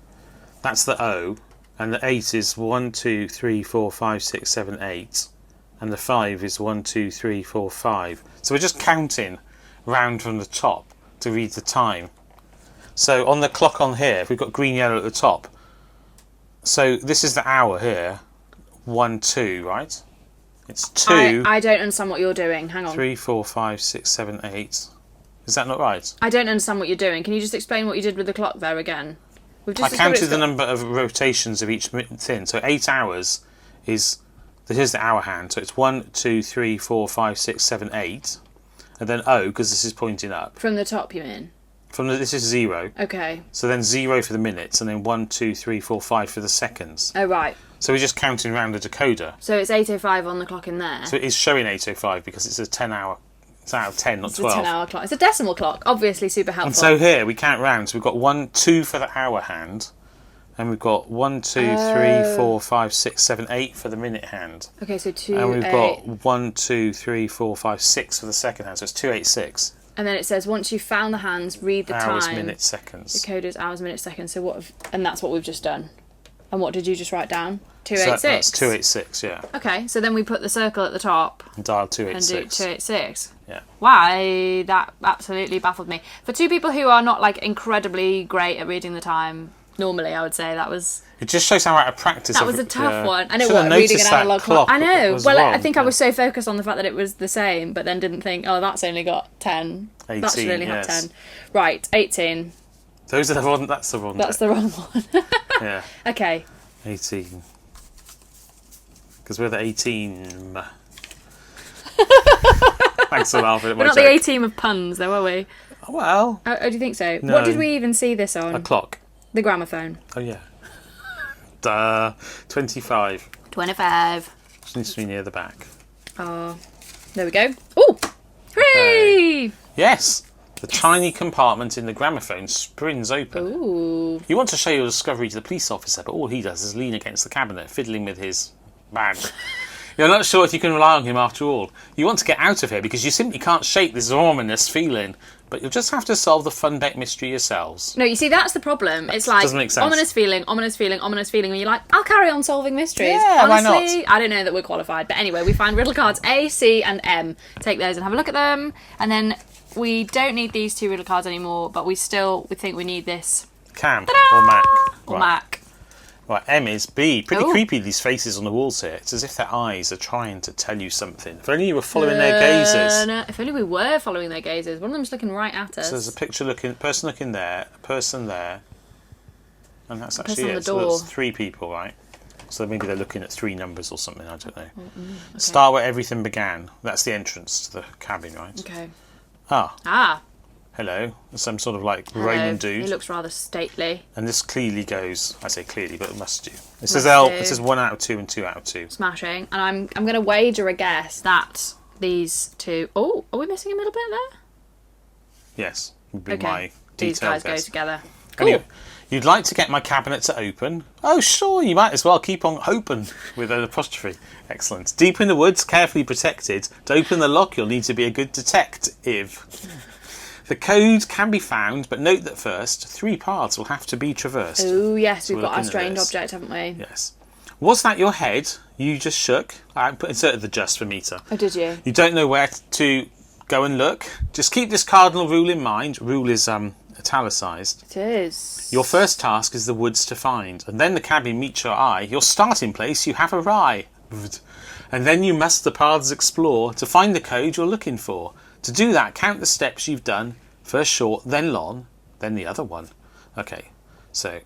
Speaker 1: that's the O, and the 8 is 1, 2, 3, 4, 5, 6, 7, 8, and the 5 is 1, 2, 3, 4, 5. So we're just counting round from the top to read the time. So on the clock on here, if we've got green, yellow at the top, so this is the hour here, 1, 2, right? It's 2.
Speaker 2: I don't understand what you're doing. Hang on.
Speaker 1: 3, 4, 5, 6, 7, 8. Is that not right?
Speaker 2: I don't understand what you're doing. Can you just explain what you did with the clock there again? We've
Speaker 1: I counted the number of rotations of each thing. So 8 hours is... Here's the hour hand. So it's 1, 2, 3, 4, 5, 6, 7, 8. And then O, because this is pointing up.
Speaker 2: From the top, you mean?
Speaker 1: This is 0.
Speaker 2: Okay.
Speaker 1: So then 0 for the minutes, and then 1, 2, 3, 4, 5 for the seconds.
Speaker 2: Oh, right.
Speaker 1: So we're just counting around the decoder.
Speaker 2: So it's 8:05 on the clock in there.
Speaker 1: So it is showing 8:05 because it's a 10-hour... It's out of 10, not 12.
Speaker 2: It's a 10-hour clock. It's a decimal clock. Obviously super helpful.
Speaker 1: And so here we count round. So we've got 1, 2 for the hour hand, and we've got 1, 2, 3, 4, 5, 6, 7, 8 for the minute hand.
Speaker 2: Okay, so 2,
Speaker 1: And we've
Speaker 2: 8.
Speaker 1: got 1, 2, 3, 4, 5, 6 for the second hand. So it's 2, 8, 6.
Speaker 2: And then it says once you've found the hands, read the
Speaker 1: Hours,
Speaker 2: time.
Speaker 1: minutes, seconds.
Speaker 2: The code is hours, minutes, seconds. So and that's what we've just done. And what did you just write down?
Speaker 1: So
Speaker 2: 286.
Speaker 1: that's 286, yeah.
Speaker 2: Okay, so then we put the circle at the top
Speaker 1: And dial
Speaker 2: and do
Speaker 1: 286.
Speaker 2: 286.
Speaker 1: Yeah.
Speaker 2: Why? That absolutely baffled me. For two people who are not like incredibly great at reading the time, normally I would say that was...
Speaker 1: It just shows how out of practice.
Speaker 2: That was a tough one. I know
Speaker 1: Should've
Speaker 2: what, reading an
Speaker 1: noticed that
Speaker 2: analog clock. I know.
Speaker 1: was
Speaker 2: Well,
Speaker 1: wrong.
Speaker 2: I think I was so focused on the fact that it was the same, but then didn't think, oh, that's only got 10.
Speaker 1: 18,
Speaker 2: that should only have
Speaker 1: yes.
Speaker 2: 10. Right, 18.
Speaker 1: Those are the wrong... That's the wrong...
Speaker 2: That's the wrong one.
Speaker 1: Yeah.
Speaker 2: Okay.
Speaker 1: 18. Because we're the 18. Thanks a lot for it.
Speaker 2: We're not the A-team of puns, though, are we?
Speaker 1: Well,
Speaker 2: Oh, do you think so?
Speaker 1: No.
Speaker 2: What did we even see this on?
Speaker 1: a clock.
Speaker 2: The gramophone.
Speaker 1: Oh, yeah. Duh. 25.
Speaker 2: 25.
Speaker 1: Just needs to be near the back.
Speaker 2: Oh, there we go. Oh, hooray!
Speaker 1: Yes! The tiny compartment in the gramophone springs open.
Speaker 2: Ooh.
Speaker 1: You want to show your discovery to the police officer, but all he does is lean against the cabinet, fiddling with his bag. You're not sure if you can rely on him after all. You want to get out of here because you simply can't shake this ominous feeling, but you'll just have to solve the fun deck mystery yourselves.
Speaker 2: No, you see, that's the problem. It's like
Speaker 1: doesn't make sense.
Speaker 2: ominous feeling, ominous feeling, ominous feeling, and you're like, I'll carry on solving mysteries.
Speaker 1: Yeah, why
Speaker 2: Honestly,
Speaker 1: not?
Speaker 2: I don't know that we're qualified, but anyway, we find riddle cards A, C, and M. Take those and have a look at them, and then we don't need these two riddle cards anymore, but we think we need this.
Speaker 1: Cam
Speaker 2: Ta-da!
Speaker 1: or Mac.
Speaker 2: Or
Speaker 1: Right.
Speaker 2: Mac.
Speaker 1: Right, M is B. Pretty
Speaker 2: Ooh.
Speaker 1: creepy, these faces on the walls here. It's as if their eyes are trying to tell you something. If only you were following their gazes.
Speaker 2: No, if only we were following their gazes. One of them's looking right at us.
Speaker 1: So there's a person looking there, a person there, and that's
Speaker 2: person
Speaker 1: actually
Speaker 2: on
Speaker 1: it.
Speaker 2: the
Speaker 1: So there's
Speaker 2: door.
Speaker 1: 3 people, right? So maybe they're looking at 3 numbers or something, I don't know.
Speaker 2: Okay.
Speaker 1: Start where everything began. That's the entrance to the cabin, right?
Speaker 2: Okay.
Speaker 1: Ah, hello. Some sort of like
Speaker 2: Hello.
Speaker 1: Roman dude.
Speaker 2: He looks rather stately.
Speaker 1: And this clearly goes, I say clearly, but it must do. It
Speaker 2: Must
Speaker 1: says L,
Speaker 2: do.
Speaker 1: it says 1 out of 2 and 2 out of 2.
Speaker 2: Smashing. And I'm going to wager a guess that these two... Oh, are we missing a middle bit there?
Speaker 1: Yes, would be
Speaker 2: Okay.
Speaker 1: my
Speaker 2: These
Speaker 1: detailed
Speaker 2: guys go
Speaker 1: guess.
Speaker 2: together.
Speaker 1: And
Speaker 2: Cool.
Speaker 1: You'd like to get my cabinet to open? Oh, sure, you might as well keep on open with an apostrophe. Excellent. Deep in the woods, carefully protected. To open the lock, you'll need to be a good detective. The code can be found, but note that first, 3 paths will have to be traversed.
Speaker 2: Oh, yes,
Speaker 1: So
Speaker 2: we've
Speaker 1: we're
Speaker 2: got our
Speaker 1: looking at
Speaker 2: strange
Speaker 1: this.
Speaker 2: object, haven't we?
Speaker 1: Yes. Was that your head? You just shook. I inserted the just for meter.
Speaker 2: Oh, did you?
Speaker 1: You don't know where to go and look? Just keep this cardinal rule in mind. Rule is italicised.
Speaker 2: It is.
Speaker 1: Your first task is the woods to find, and then the cabin meets your eye. Your starting place you have arrived, and then you must the paths explore to find the code you're looking for. To do that, count the steps you've done. First short, then long, then the other one. Okay, so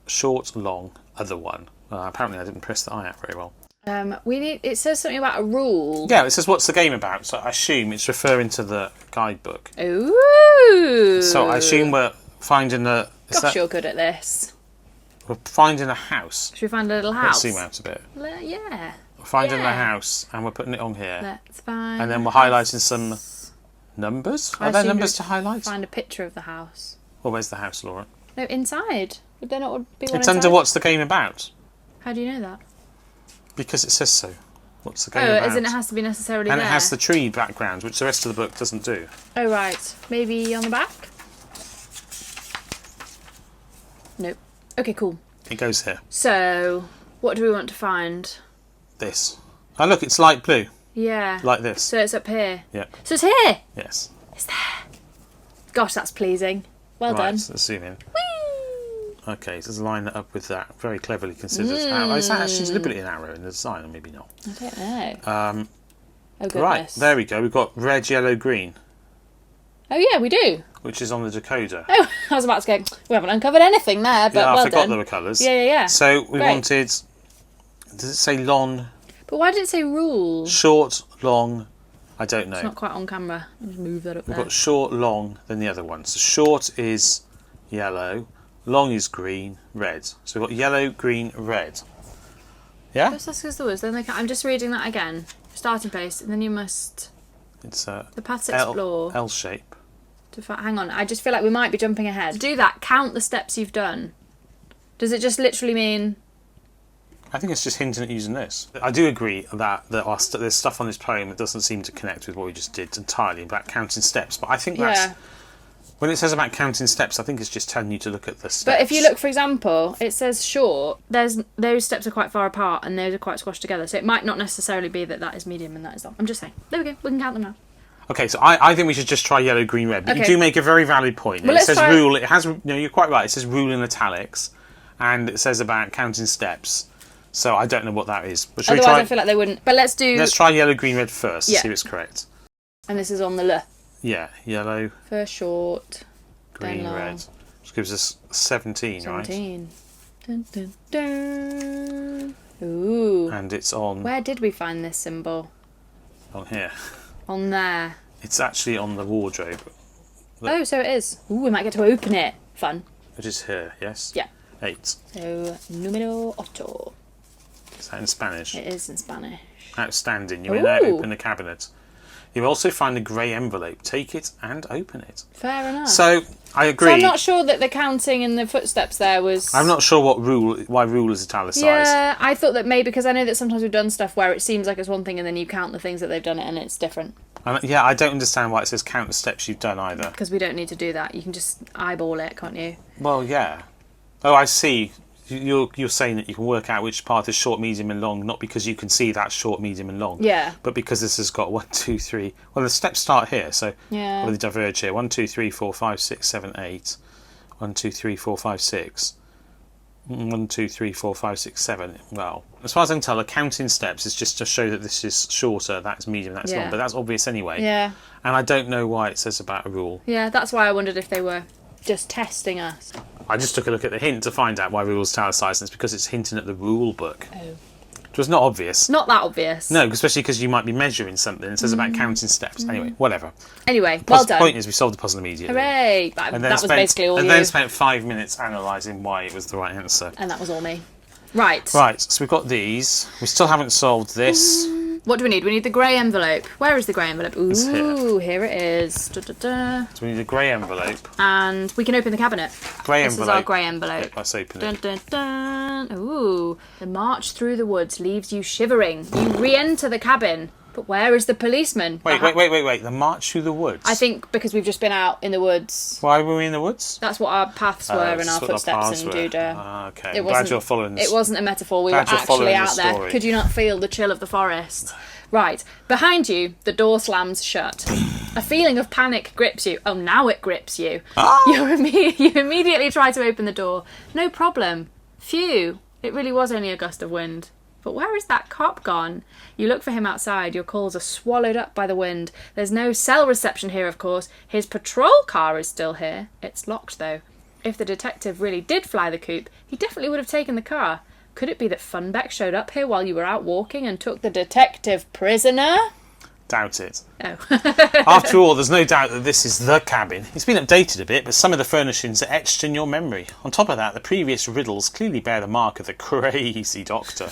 Speaker 1: short, long, other one. Apparently I didn't press the I out very well.
Speaker 2: It says something about a rule.
Speaker 1: Yeah, it says what's the game about, so I assume it's referring to the guidebook.
Speaker 2: Ooh.
Speaker 1: So I assume we're finding a...
Speaker 2: Gosh, you're good at this.
Speaker 1: We're finding a house.
Speaker 2: Should we find a little
Speaker 1: Let's
Speaker 2: house?
Speaker 1: zoom out a bit.
Speaker 2: Yeah.
Speaker 1: We're finding
Speaker 2: Yeah.
Speaker 1: a house and we're putting it on here.
Speaker 2: Let's find.
Speaker 1: And then we're highlighting some numbers. Are there numbers to highlight?
Speaker 2: Find a picture of the house.
Speaker 1: Well, where's the house, Laura?
Speaker 2: No, inside. Would there not be one
Speaker 1: It's
Speaker 2: inside?
Speaker 1: under what's the game about?
Speaker 2: How do you know that?
Speaker 1: Because it says so. What's the game
Speaker 2: Oh,
Speaker 1: about?
Speaker 2: as in it has to be necessarily
Speaker 1: and
Speaker 2: there.
Speaker 1: it has the tree background, which the rest of the book doesn't do.
Speaker 2: Oh, right. Maybe on the back? Nope. Okay, cool.
Speaker 1: It goes here.
Speaker 2: So, what do we want to find?
Speaker 1: This. Oh, look, it's light blue.
Speaker 2: Yeah.
Speaker 1: Like this.
Speaker 2: So it's up here.
Speaker 1: Yeah.
Speaker 2: So it's here.
Speaker 1: Yes.
Speaker 2: It's there. Gosh, that's pleasing. Well
Speaker 1: right,
Speaker 2: done.
Speaker 1: let's zoom in.
Speaker 2: Whee!
Speaker 1: Okay, so let's line that up with that. Very cleverly considered arrow. Is that actually deliberately an arrow in the design, or maybe not?
Speaker 2: I don't know.
Speaker 1: Oh,
Speaker 2: goodness.
Speaker 1: right, there we go. We've got red, yellow, green,
Speaker 2: Oh, yeah, we do.
Speaker 1: which is on the decoder.
Speaker 2: Oh, I was about to go, we haven't uncovered anything there, but
Speaker 1: yeah,
Speaker 2: well
Speaker 1: I forgot
Speaker 2: done.
Speaker 1: there were colours.
Speaker 2: Yeah.
Speaker 1: So we
Speaker 2: Great.
Speaker 1: wanted... Does it say long,
Speaker 2: But why did it say rule?
Speaker 1: short, long? I don't know.
Speaker 2: It's not quite on camera. I'll just move that up
Speaker 1: We've
Speaker 2: there.
Speaker 1: got short, long, then the other one. So short is yellow, long is green, red. So we've got yellow, green, red. Yeah?
Speaker 2: Just ask us the words, then they can, I'm just reading that again. Starting place, and then you must...
Speaker 1: It's a
Speaker 2: The paths explore.
Speaker 1: L shape.
Speaker 2: Hang on, I just feel like we might be jumping ahead. To do that, count the steps you've done. Does it just literally mean...
Speaker 1: I think it's just hinting at using this. I do agree that there's stuff on this poem that doesn't seem to connect with what we just did entirely about counting steps. But I think that's...
Speaker 2: Yeah.
Speaker 1: When it says about counting steps, I think it's just telling you to look at the steps.
Speaker 2: But if you look, for example, it says short, those steps are quite far apart and those are quite squashed together. So it might not necessarily be that is medium and that is long. I'm just saying. There we go. We can count them now.
Speaker 1: Okay, so I think we should just try yellow, green, red. But you
Speaker 2: Okay.
Speaker 1: do make a very valid point.
Speaker 2: Well,
Speaker 1: It
Speaker 2: let's
Speaker 1: says
Speaker 2: try-
Speaker 1: rule. It has... No, you're quite right. It says rule in italics. And it says about counting steps. So I don't know what that is. But should we
Speaker 2: Otherwise,
Speaker 1: try...
Speaker 2: I feel like they wouldn't. But let's do...
Speaker 1: Let's try yellow, green, red first.
Speaker 2: Yeah.
Speaker 1: See if it's correct.
Speaker 2: And this is on the L.
Speaker 1: Yeah, yellow,
Speaker 2: First short,
Speaker 1: green,
Speaker 2: then long.
Speaker 1: red. Which gives us 17, right?
Speaker 2: 17. Dun, dun, dun. Ooh.
Speaker 1: And it's on
Speaker 2: Where did we find this symbol?
Speaker 1: here.
Speaker 2: On there.
Speaker 1: It's actually on the wardrobe, Look.
Speaker 2: Oh, so it is. Ooh, we might get to open it. Fun.
Speaker 1: which is here, yes?
Speaker 2: Yeah.
Speaker 1: 8.
Speaker 2: So, numero ocho.
Speaker 1: Is that in Spanish?
Speaker 2: It is in Spanish.
Speaker 1: Outstanding. You may now
Speaker 2: Ooh.
Speaker 1: open the cabinet. You'll also find a grey envelope. Take it and open it.
Speaker 2: Fair enough.
Speaker 1: So, I agree.
Speaker 2: So I'm not sure that the counting and the footsteps there was...
Speaker 1: I'm not sure why rule is italicised.
Speaker 2: Yeah, I thought that maybe, because I know that sometimes we've done stuff where it seems like it's one thing and then you count the things that they've done it and it's different.
Speaker 1: Yeah, I don't understand why it says count the steps you've done either.
Speaker 2: Because we don't need to do that. You can just eyeball it, can't you?
Speaker 1: Well, yeah. Oh, I see. You're saying that you can work out which path is short, medium and long, not because you can see that's short, medium and long.
Speaker 2: Yeah.
Speaker 1: But because this has got 1, 2, 3... Well, the steps start here, so...
Speaker 2: Yeah.
Speaker 1: Well, they diverge here. 1, 2, 3, 4, 5, 6, 7, 8. 1, 2, 3, 4, 5, 6. 1, 2, 3, 4, 5, 6, 7. Well, as far as I can tell, counting steps is just to show that this is shorter, that's medium, that's
Speaker 2: Yeah.
Speaker 1: long. But that's obvious anyway.
Speaker 2: Yeah.
Speaker 1: And I don't know why it says about a rule.
Speaker 2: Yeah, that's why I wondered if they were just testing us.
Speaker 1: I just took a look at the hint to find out why rules italicized, and it's because it's hinting at the rule book.
Speaker 2: Oh.
Speaker 1: Which was not obvious.
Speaker 2: Not that obvious.
Speaker 1: No, especially because you might be measuring something. It says about counting steps. Anyway, whatever.
Speaker 2: Anyway, well
Speaker 1: The
Speaker 2: done.
Speaker 1: point is we solved the puzzle immediately.
Speaker 2: Hooray! That was basically all
Speaker 1: And
Speaker 2: you.
Speaker 1: then spent 5 minutes analysing why it was the right answer.
Speaker 2: And that was all me. Right.
Speaker 1: Right, so we've got these. We still haven't solved this.
Speaker 2: What do we need? We need the grey envelope. Where is the grey envelope? Ooh, here it is. Da, da, da.
Speaker 1: So we need a grey envelope.
Speaker 2: And we can open the cabinet.
Speaker 1: Grey
Speaker 2: This
Speaker 1: envelope.
Speaker 2: is our grey envelope.
Speaker 1: Okay, let's open
Speaker 2: Dun,
Speaker 1: it.
Speaker 2: dun, dun. Ooh. The march through the woods leaves you shivering. You re-enter the cabin. But where is the policeman?
Speaker 1: Wait. The march through the woods.
Speaker 2: I think because we've just been out in the woods.
Speaker 1: Why were we in the woods?
Speaker 2: That's what our paths were and our
Speaker 1: that's what
Speaker 2: footsteps and
Speaker 1: were.
Speaker 2: doodah.
Speaker 1: Ah, okay. I'm glad you're following this.
Speaker 2: It wasn't a metaphor. We were
Speaker 1: Glad you're
Speaker 2: actually
Speaker 1: following the
Speaker 2: out there.
Speaker 1: story.
Speaker 2: Could you not feel the chill of the forest? Right. Behind you, the door slams shut. A feeling of panic grips you. Oh, now it grips you.
Speaker 1: Ah!
Speaker 2: You immediately try to open the door. No problem. Phew. It really was only a gust of wind. But where is that cop gone? You look for him outside. Your calls are swallowed up by the wind. There's no cell reception here, of course. His patrol car is still here. It's locked, though. If the detective really did fly the coop, he definitely would have taken the car. Could it be that Funbeck showed up here while you were out walking and took the detective prisoner?
Speaker 1: Doubt it.
Speaker 2: Oh.
Speaker 1: After all, there's no doubt that this is the cabin. It's been updated a bit, but some of the furnishings are etched in your memory. On top of that, the previous riddles clearly bear the mark of the crazy doctor.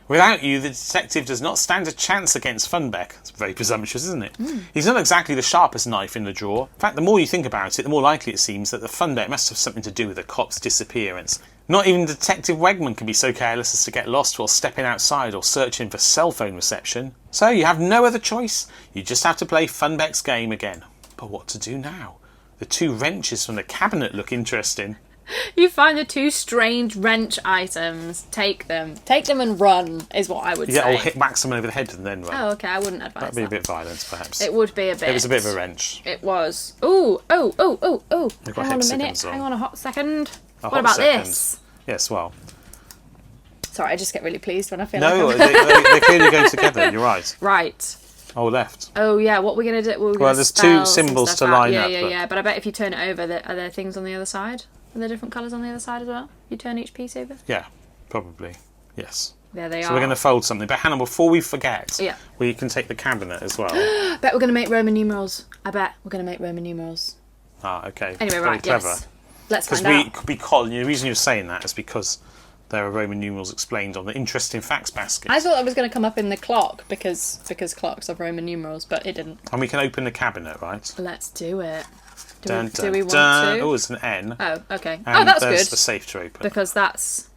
Speaker 1: Without you, the detective does not stand a chance against Funbeck. It's very presumptuous, isn't it? He's not exactly the sharpest knife in the drawer. In fact, the more you think about it, the more likely it seems that the Funbeck must have something to do with the cop's disappearance. Not even Detective Wegman can be so careless as to get lost while stepping outside or searching for cell phone reception. So you have no other choice. You just have to play Funbeck's game again. But what to do now? The two wrenches from the cabinet look interesting.
Speaker 2: You find the two strange wrench items. Take them. Take them and run, is what I would say.
Speaker 1: Yeah, or whack someone over the head and then run.
Speaker 2: Oh, okay, I wouldn't advise
Speaker 1: That'd be a
Speaker 2: that.
Speaker 1: bit violent, perhaps.
Speaker 2: It would be a bit.
Speaker 1: It was a bit of a wrench.
Speaker 2: It was. Ooh, oh.
Speaker 1: We've got
Speaker 2: Hang on a minute.
Speaker 1: hexagons on.
Speaker 2: Hang on a hot second.
Speaker 1: A
Speaker 2: What
Speaker 1: hot
Speaker 2: about
Speaker 1: second.
Speaker 2: this?
Speaker 1: Yes, well.
Speaker 2: Sorry, I just get really pleased when I feel
Speaker 1: No,
Speaker 2: like
Speaker 1: they clearly go together, you're right.
Speaker 2: Right.
Speaker 1: Oh, left.
Speaker 2: Oh, yeah, what we're going to do...
Speaker 1: Well, there's two symbols to line up.
Speaker 2: Yeah, but I bet if you turn it over, are there things on the other side? Are there different colours on the other side as well? You turn each piece over?
Speaker 1: Yeah, probably. Yes.
Speaker 2: There they are.
Speaker 1: So we're going to fold something. But Hannah, before we forget,
Speaker 2: Yeah.
Speaker 1: we can take the cabinet as well.
Speaker 2: I bet we're going to make Roman numerals. I bet we're going to make Roman numerals.
Speaker 1: Ah, okay.
Speaker 2: Anyway,
Speaker 1: Very
Speaker 2: right,
Speaker 1: clever.
Speaker 2: yes. Let's
Speaker 1: Because
Speaker 2: find out.
Speaker 1: the reason you're saying that is because there are Roman numerals explained on the interesting facts basket.
Speaker 2: I thought that was going to come up in the clock because clocks have Roman numerals, but it didn't.
Speaker 1: And we can open the cabinet, right?
Speaker 2: Let's do it.
Speaker 1: Dun,
Speaker 2: Do we want
Speaker 1: dun.
Speaker 2: to?
Speaker 1: Oh, it's an N.
Speaker 2: Oh, okay.
Speaker 1: And
Speaker 2: Oh, that's
Speaker 1: there's
Speaker 2: good.
Speaker 1: the safe to open.
Speaker 2: Because that's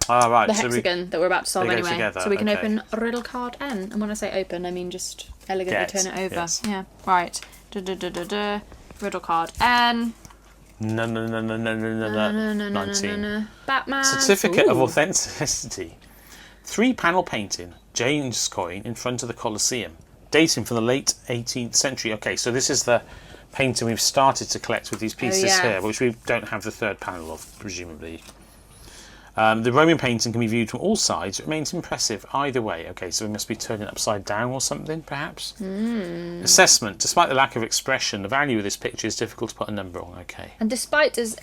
Speaker 1: Ah, right.
Speaker 2: the
Speaker 1: so
Speaker 2: hexagon that we're about to solve
Speaker 1: they go
Speaker 2: anyway.
Speaker 1: together,
Speaker 2: So we can
Speaker 1: okay.
Speaker 2: open riddle card N. And when I say open, I mean just elegantly
Speaker 1: Get,
Speaker 2: turn it over.
Speaker 1: yes.
Speaker 2: Yeah. Right. Riddle card N.
Speaker 1: No. 19.
Speaker 2: Batman.
Speaker 1: Certificate of
Speaker 2: Ooh.
Speaker 1: authenticity. 3-panel painting. James coin in front of the Colosseum. Dating from the late 18th century. Okay, so this is the painting we've started to collect with these pieces
Speaker 2: yeah.
Speaker 1: here, which we don't have the third panel of, presumably. The Roman painting can be viewed from all sides. It remains impressive either way. Okay, so we must be turning it upside down or something, perhaps? Assessment. Despite the lack of expression, the value of this picture is difficult to put a number on. Okay.
Speaker 2: And despite as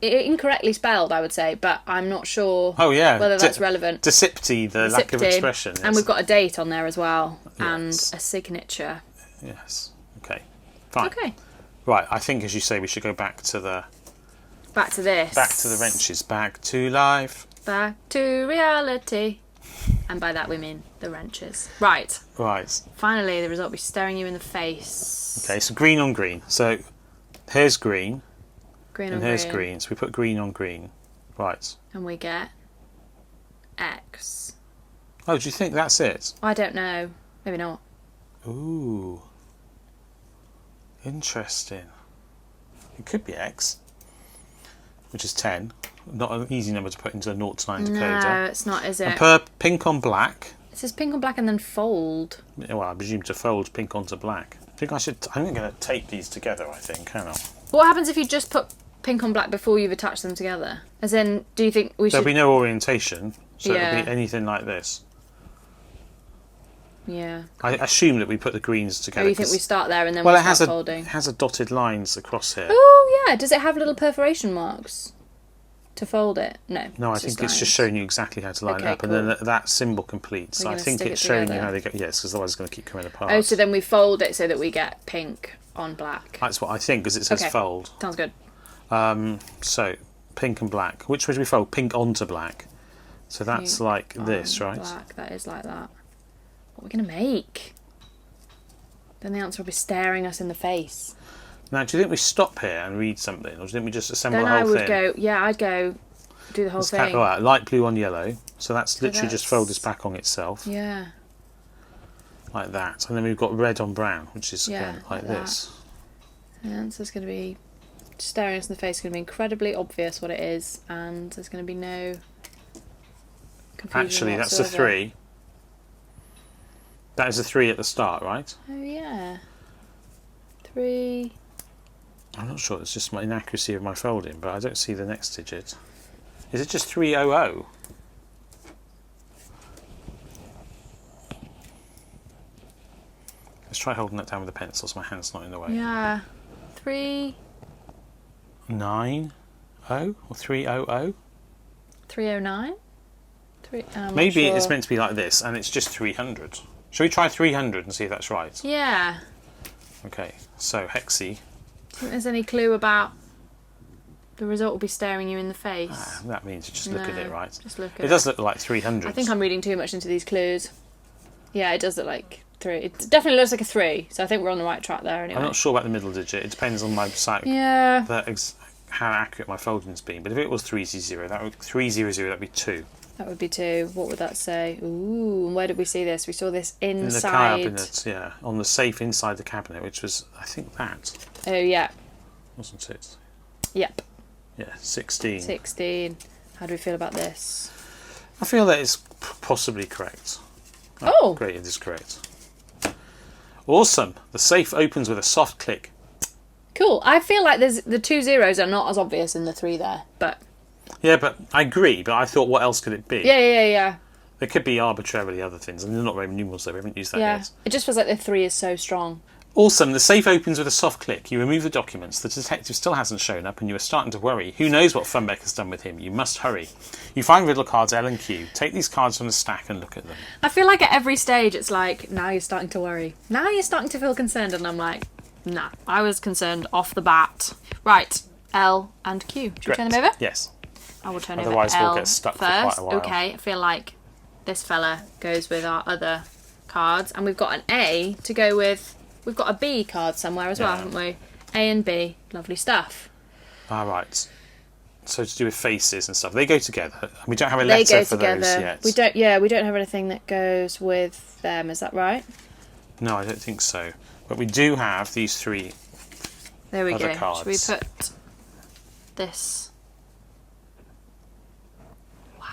Speaker 2: incorrectly spelled, I would say, but I'm not sure
Speaker 1: Oh, yeah.
Speaker 2: whether that's relevant.
Speaker 1: Decepti, the lack of
Speaker 2: Decepti.
Speaker 1: expression.
Speaker 2: And
Speaker 1: yes.
Speaker 2: we've got a date on there as well, and
Speaker 1: Yes.
Speaker 2: a signature.
Speaker 1: Yes. Okay. Fine.
Speaker 2: Okay.
Speaker 1: Right, I think, as you say, we should go back to the
Speaker 2: Back to this.
Speaker 1: wrenches. Back to life.
Speaker 2: Back to reality. And by that we mean the wrenches. Right.
Speaker 1: Right.
Speaker 2: Finally, the result will be staring you in the face.
Speaker 1: Okay, so green on green. So here's green,
Speaker 2: Green
Speaker 1: and
Speaker 2: on
Speaker 1: here's
Speaker 2: green.
Speaker 1: green. So we put green on green. Right.
Speaker 2: And we get X.
Speaker 1: Oh, do you think that's it?
Speaker 2: I don't know. Maybe not.
Speaker 1: Ooh. Interesting. It could be X, which is 10. Not an easy number to put into a 0 to 9 decoder.
Speaker 2: No, it's not, is it?
Speaker 1: And pink on black.
Speaker 2: It says pink on black and then fold.
Speaker 1: Well, I presume to fold pink onto black. I'm going to tape these together, I think. Hang on.
Speaker 2: What happens if you just put pink on black before you've attached them together? As in, do you think we should...
Speaker 1: There'll be no orientation, so
Speaker 2: Yeah.
Speaker 1: it'll be anything like this.
Speaker 2: Yeah.
Speaker 1: I assume that we put the greens
Speaker 2: Or
Speaker 1: together.
Speaker 2: you think we start there and then
Speaker 1: well,
Speaker 2: we
Speaker 1: it has
Speaker 2: start folding?
Speaker 1: it has a dotted lines across here.
Speaker 2: Oh, yeah. Does it have little perforation marks to fold it? No.
Speaker 1: No, I think it's
Speaker 2: lines.
Speaker 1: just showing you exactly how to line
Speaker 2: Okay,
Speaker 1: it up,
Speaker 2: cool.
Speaker 1: and then that symbol completes.
Speaker 2: We're
Speaker 1: So I
Speaker 2: gonna
Speaker 1: think
Speaker 2: stick
Speaker 1: it's
Speaker 2: it
Speaker 1: showing you
Speaker 2: together.
Speaker 1: how they go. Yes, because otherwise it's going to keep coming apart.
Speaker 2: Oh, so then we fold it so that we get pink on black.
Speaker 1: That's what I think, because it says
Speaker 2: Okay.
Speaker 1: fold.
Speaker 2: Sounds good.
Speaker 1: So pink and black. Which way do we fold? Pink onto black. So that's
Speaker 2: Pink
Speaker 1: like this,
Speaker 2: on
Speaker 1: right?
Speaker 2: Black. That is like that. What are we going to make? Then the answer will be staring us in the face.
Speaker 1: Now, do you think we stop here and read something, or do you think we just assemble
Speaker 2: Then
Speaker 1: the whole
Speaker 2: I would
Speaker 1: thing?
Speaker 2: go, yeah, I'd go do the whole thing.
Speaker 1: All right, light blue on yellow. So that's literally just fold this back on itself.
Speaker 2: Yeah.
Speaker 1: Like that. And then we've got red on brown, which is again like
Speaker 2: that.
Speaker 1: this.
Speaker 2: The answer's going to be staring us in the face. It's going to be incredibly obvious what it is, and there's going to be no confusion
Speaker 1: Actually, that's a
Speaker 2: whatsoever.
Speaker 1: 3. That is a 3 at the start, right?
Speaker 2: Oh, yeah. 3.
Speaker 1: I'm not sure, it's just my inaccuracy of my folding, but I don't see the next digit. Is it just 300? Let's try holding that down with a pencil so my hand's not in the way.
Speaker 2: Yeah. 3.
Speaker 1: 90 or 300?
Speaker 2: 309?
Speaker 1: Maybe it's meant to be like this, and it's just 300. Shall we try 300 and see if that's right?
Speaker 2: Yeah.
Speaker 1: Okay, so hexy.
Speaker 2: Do you think there's any clue about the result will be staring you in the face?
Speaker 1: That means you just look at it, right?
Speaker 2: Just look at
Speaker 1: It does look like 300.
Speaker 2: I think I'm reading too much into these clues. Yeah, it does look like 3. It definitely looks like a 3, so I think we're on the right track there anyway.
Speaker 1: I'm not sure about the middle digit. It depends on my site.
Speaker 2: Yeah.
Speaker 1: How accurate my folding's been. But if it was 300, that'd be 2.
Speaker 2: That would be 2. What would that say? Ooh, and where did we see this? We saw this
Speaker 1: In the
Speaker 2: inside.
Speaker 1: cabinet, yeah, on the safe inside the cabinet, which was, I think, that,
Speaker 2: Oh, yeah.
Speaker 1: wasn't it?
Speaker 2: Yep.
Speaker 1: Yeah, 16.
Speaker 2: 16. How do we feel about this?
Speaker 1: I feel that it's possibly correct.
Speaker 2: Oh!
Speaker 1: Great, it is correct. Awesome. The safe opens with a soft click.
Speaker 2: Cool. I feel like there's the 2 zeros are not as obvious in the 3 there, but...
Speaker 1: Yeah, but I agree, but I thought, what else could it be?
Speaker 2: Yeah.
Speaker 1: There could be arbitrarily other things, and they're not Roman numerals, though. We haven't used that
Speaker 2: Yeah.
Speaker 1: yet.
Speaker 2: It just feels like the 3 is so strong.
Speaker 1: Awesome. The safe opens with a soft click. You remove the documents. The detective still hasn't shown up, and you are starting to worry. Who knows what Funbeck has done with him? You must hurry. You find riddle cards L and Q. Take these cards from the stack and look at them.
Speaker 2: I feel like at every stage it's like, now you're starting to worry. Now you're starting to feel concerned, and I'm like, nah. I was concerned off the bat. Right. L and Q. Should we turn them over?
Speaker 1: Yes.
Speaker 2: I will turn
Speaker 1: Otherwise
Speaker 2: over
Speaker 1: we'll
Speaker 2: L
Speaker 1: get stuck for
Speaker 2: first.
Speaker 1: quite a while.
Speaker 2: Okay, I feel like this fella goes with our other cards, and we've got an A to go with. We've got a B card somewhere as well,
Speaker 1: Yeah.
Speaker 2: haven't we? A and B, lovely stuff.
Speaker 1: All right. So to do with faces and stuff, they go together. We don't have a
Speaker 2: They
Speaker 1: letter
Speaker 2: go
Speaker 1: for
Speaker 2: together.
Speaker 1: those yet.
Speaker 2: We don't. Yeah, we don't have anything that goes with them. Is that right?
Speaker 1: No, I don't think so. But we do have these 3.
Speaker 2: There we
Speaker 1: Other
Speaker 2: go.
Speaker 1: cards.
Speaker 2: Should we put this? Wow,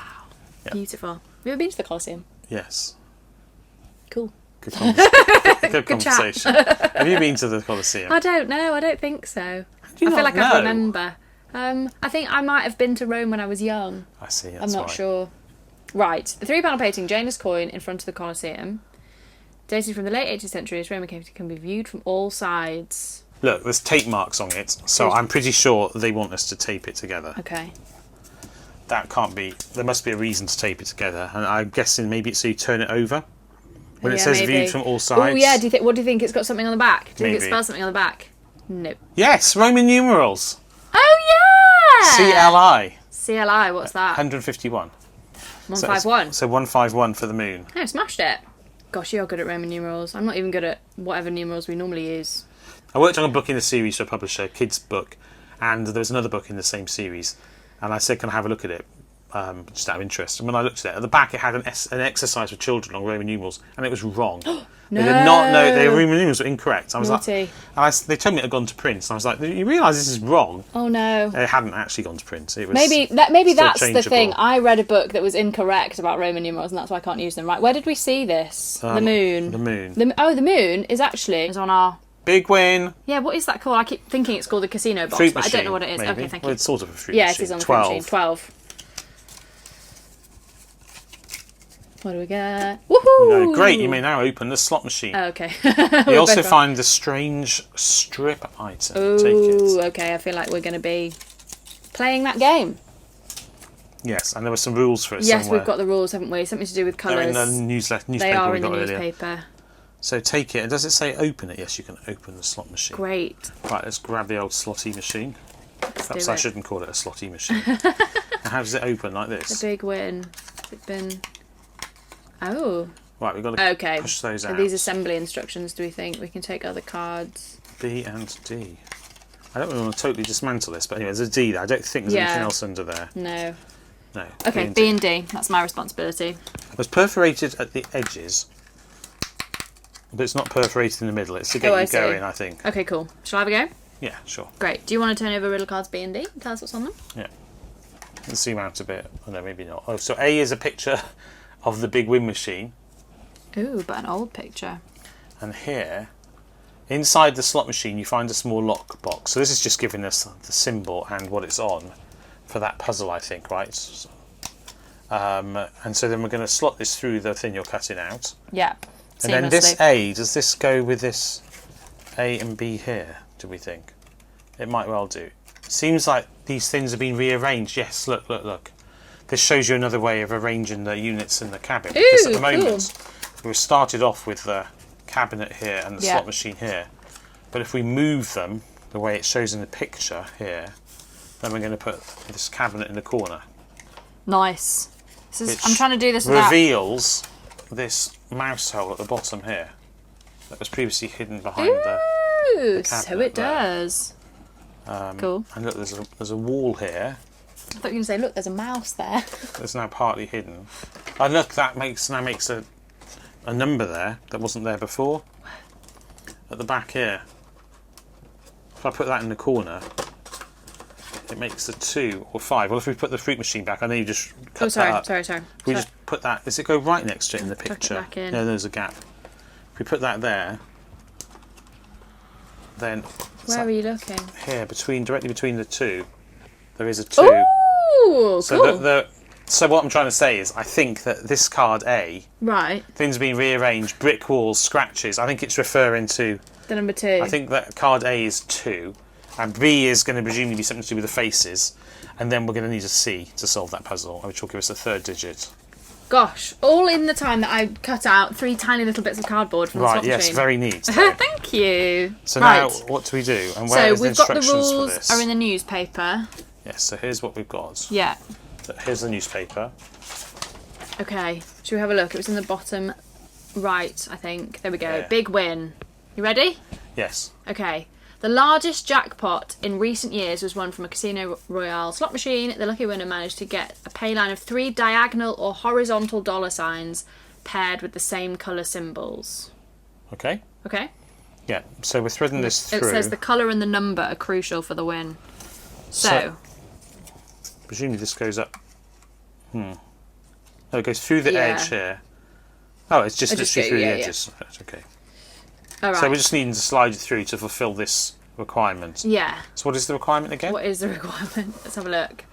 Speaker 1: Yep.
Speaker 2: beautiful. Have you ever been to the Colosseum?
Speaker 1: Yes.
Speaker 2: Cool.
Speaker 1: Good, good conversation. Have you been to the Colosseum?
Speaker 2: I don't know. I don't think so.
Speaker 1: Do you
Speaker 2: I feel
Speaker 1: not
Speaker 2: like I
Speaker 1: know?
Speaker 2: remember. I think I might have been to Rome when I was young.
Speaker 1: I see. That's
Speaker 2: I'm not
Speaker 1: why.
Speaker 2: sure. Right, the £3 painting, Janus coin in front of the Colosseum, dated from the late 18th century, this Roman cave can be viewed from all sides.
Speaker 1: Look, there's tape marks on it, so I'm pretty sure they want us to tape it together.
Speaker 2: Okay.
Speaker 1: That can't be. There must be a reason to tape it together, and I'm guessing maybe it's so you turn it over when it
Speaker 2: Yeah,
Speaker 1: says
Speaker 2: maybe.
Speaker 1: viewed from all sides.
Speaker 2: Oh yeah. What do you think? It's got something on the back. Do you think it
Speaker 1: Maybe.
Speaker 2: spells something on the back? No.
Speaker 1: Yes, Roman numerals.
Speaker 2: Oh yeah.
Speaker 1: CLI.
Speaker 2: CLI. What's that?
Speaker 1: 151.
Speaker 2: 151.
Speaker 1: So 151 for the moon.
Speaker 2: Oh, smashed it. Gosh, you're good at Roman numerals. I'm not even good at whatever numerals we normally use.
Speaker 1: I worked on a book in the series for a publisher, a kids' book, and there was another book in the same series. And I said, can I have a look at it? Just out of interest. And when I looked at it, at the back it had an exercise for children on Roman numerals, and it was wrong.
Speaker 2: No.
Speaker 1: They did not know the Roman numerals were incorrect. I was
Speaker 2: Naughty.
Speaker 1: like, they told me it had gone to print, and I was like, you realise this is wrong?
Speaker 2: Oh no.
Speaker 1: It hadn't actually gone to print. It was
Speaker 2: Maybe
Speaker 1: still
Speaker 2: that's the
Speaker 1: changeable.
Speaker 2: thing. I read a book that was incorrect about Roman numerals, and that's why I can't use them. Right, where did we see this? The moon.
Speaker 1: The moon.
Speaker 2: The moon is on our.
Speaker 1: Big win.
Speaker 2: Yeah, what is that called? I keep thinking it's called the casino box,
Speaker 1: Fruit
Speaker 2: but
Speaker 1: machine,
Speaker 2: I don't know what it is.
Speaker 1: maybe.
Speaker 2: Okay, thank you.
Speaker 1: Well, it's sort of a fruit
Speaker 2: Yeah,
Speaker 1: machine.
Speaker 2: it is on the fruit machine. 12. What do we get? Woohoo!
Speaker 1: No, great, you may now open the slot machine.
Speaker 2: Oh, okay.
Speaker 1: You also find the strange strip item. Take
Speaker 2: Ooh,
Speaker 1: it.
Speaker 2: okay. I feel like we're going to be playing that game.
Speaker 1: Yes, and there were some rules for it
Speaker 2: Yes,
Speaker 1: somewhere.
Speaker 2: we've got the rules, haven't we? Something to do with
Speaker 1: They're in
Speaker 2: colours.
Speaker 1: the newspaper
Speaker 2: They are
Speaker 1: we
Speaker 2: in the
Speaker 1: got earlier.
Speaker 2: newspaper.
Speaker 1: So take it, and does it say open it? Yes, you can open the slot machine.
Speaker 2: Great.
Speaker 1: Right, let's grab the old slotty machine. Perhaps
Speaker 2: do
Speaker 1: I
Speaker 2: it.
Speaker 1: shouldn't call it a slotty machine. And how does it open like
Speaker 2: The
Speaker 1: this?
Speaker 2: big win. Has it been... Oh.
Speaker 1: Right, we've got to
Speaker 2: Okay.
Speaker 1: push those
Speaker 2: So
Speaker 1: out.
Speaker 2: these assembly instructions, do we think we can take other cards?
Speaker 1: B and D. I don't really want to totally dismantle this, but anyway, there's a D there. I don't think there's anything else under there.
Speaker 2: No.
Speaker 1: No.
Speaker 2: Okay, B and D. That's my responsibility.
Speaker 1: It was perforated at the edges, but it's not perforated in the middle. It's to get you going, I think.
Speaker 2: Okay, cool. Shall I have a go?
Speaker 1: Yeah, sure.
Speaker 2: Great. Do you want to turn over riddle cards B and D and tell us what's on them?
Speaker 1: Yeah. Let's zoom out a bit. Oh, no, maybe not. Oh, so A is a picture of the big wind machine.
Speaker 2: Ooh, but an old picture.
Speaker 1: And here, inside the slot machine, you find a small lock box. So this is just giving us the symbol and what it's on for that puzzle, I think, right? And so then we're going to slot this through the thing you're cutting out.
Speaker 2: Yeah.
Speaker 1: And then this A, does this go with this A and B here, do we think? It might well do. Seems like these things have been rearranged. Yes, look, look, look. This shows you another way of arranging the units in the cabin. Because at the moment, we started off with the cabinet here and the slot machine here. But if we move them the way it shows in the picture here, then we're going to put this cabinet in the corner.
Speaker 2: Nice. I'm trying to do this without...
Speaker 1: reveals this mouse hole at the bottom here that was previously hidden behind the cabinet.
Speaker 2: So it does. Cool.
Speaker 1: And look, there's a wall here.
Speaker 2: I thought you were going to say, look, there's a mouse there.
Speaker 1: That's now partly hidden. And look, that makes a number there that wasn't there before. At the back here. If I put that in the corner, it makes a 2 or 5. Well, if we put the fruit machine back, I know you just cut that up.
Speaker 2: Sorry.
Speaker 1: If we just put that, does it go right next to it in the picture?
Speaker 2: Tuck it back in.
Speaker 1: No, there's a gap. If we put that there, then
Speaker 2: where are you looking?
Speaker 1: here, directly between the two, there is a 2.
Speaker 2: Ooh,
Speaker 1: so
Speaker 2: cool.
Speaker 1: So what I'm trying to say is, I think that this card A,
Speaker 2: right,
Speaker 1: things being rearranged, brick walls, scratches. I think it's referring to
Speaker 2: the number 2.
Speaker 1: I think that card A is 2, and B is going to presumably be something to do with the faces, and then we're going to need a C to solve that puzzle, which will give us a 3rd digit.
Speaker 2: Gosh, all in the time that I cut out 3 tiny little bits of cardboard from the slot
Speaker 1: yes,
Speaker 2: machine.
Speaker 1: very neat.
Speaker 2: Thank you.
Speaker 1: So now, what do we do? And where is the
Speaker 2: we've got the
Speaker 1: instructions for
Speaker 2: rules
Speaker 1: this?
Speaker 2: are in the newspaper.
Speaker 1: Yes, so here's what we've got.
Speaker 2: Yeah.
Speaker 1: Here's the newspaper.
Speaker 2: Okay, should we have a look? It was in the bottom right, I think. There we go.
Speaker 1: Yeah.
Speaker 2: Big win. You ready?
Speaker 1: Yes.
Speaker 2: Okay. The largest jackpot in recent years was won from a Casino Royale slot machine. The lucky winner managed to get a pay line of 3 diagonal or horizontal dollar signs paired with the same colour symbols.
Speaker 1: Okay.
Speaker 2: Okay?
Speaker 1: Yeah, so we're threading this through.
Speaker 2: It says the colour and the number are crucial for the win. So
Speaker 1: presumably this goes up. Oh, it goes through the edge here. Oh, it's just literally through the edges. Yeah. Right, okay.
Speaker 2: All right.
Speaker 1: So we're just needing to slide it through to fulfil this requirement.
Speaker 2: Yeah.
Speaker 1: So what is the requirement again?
Speaker 2: What is the requirement? Let's have a look.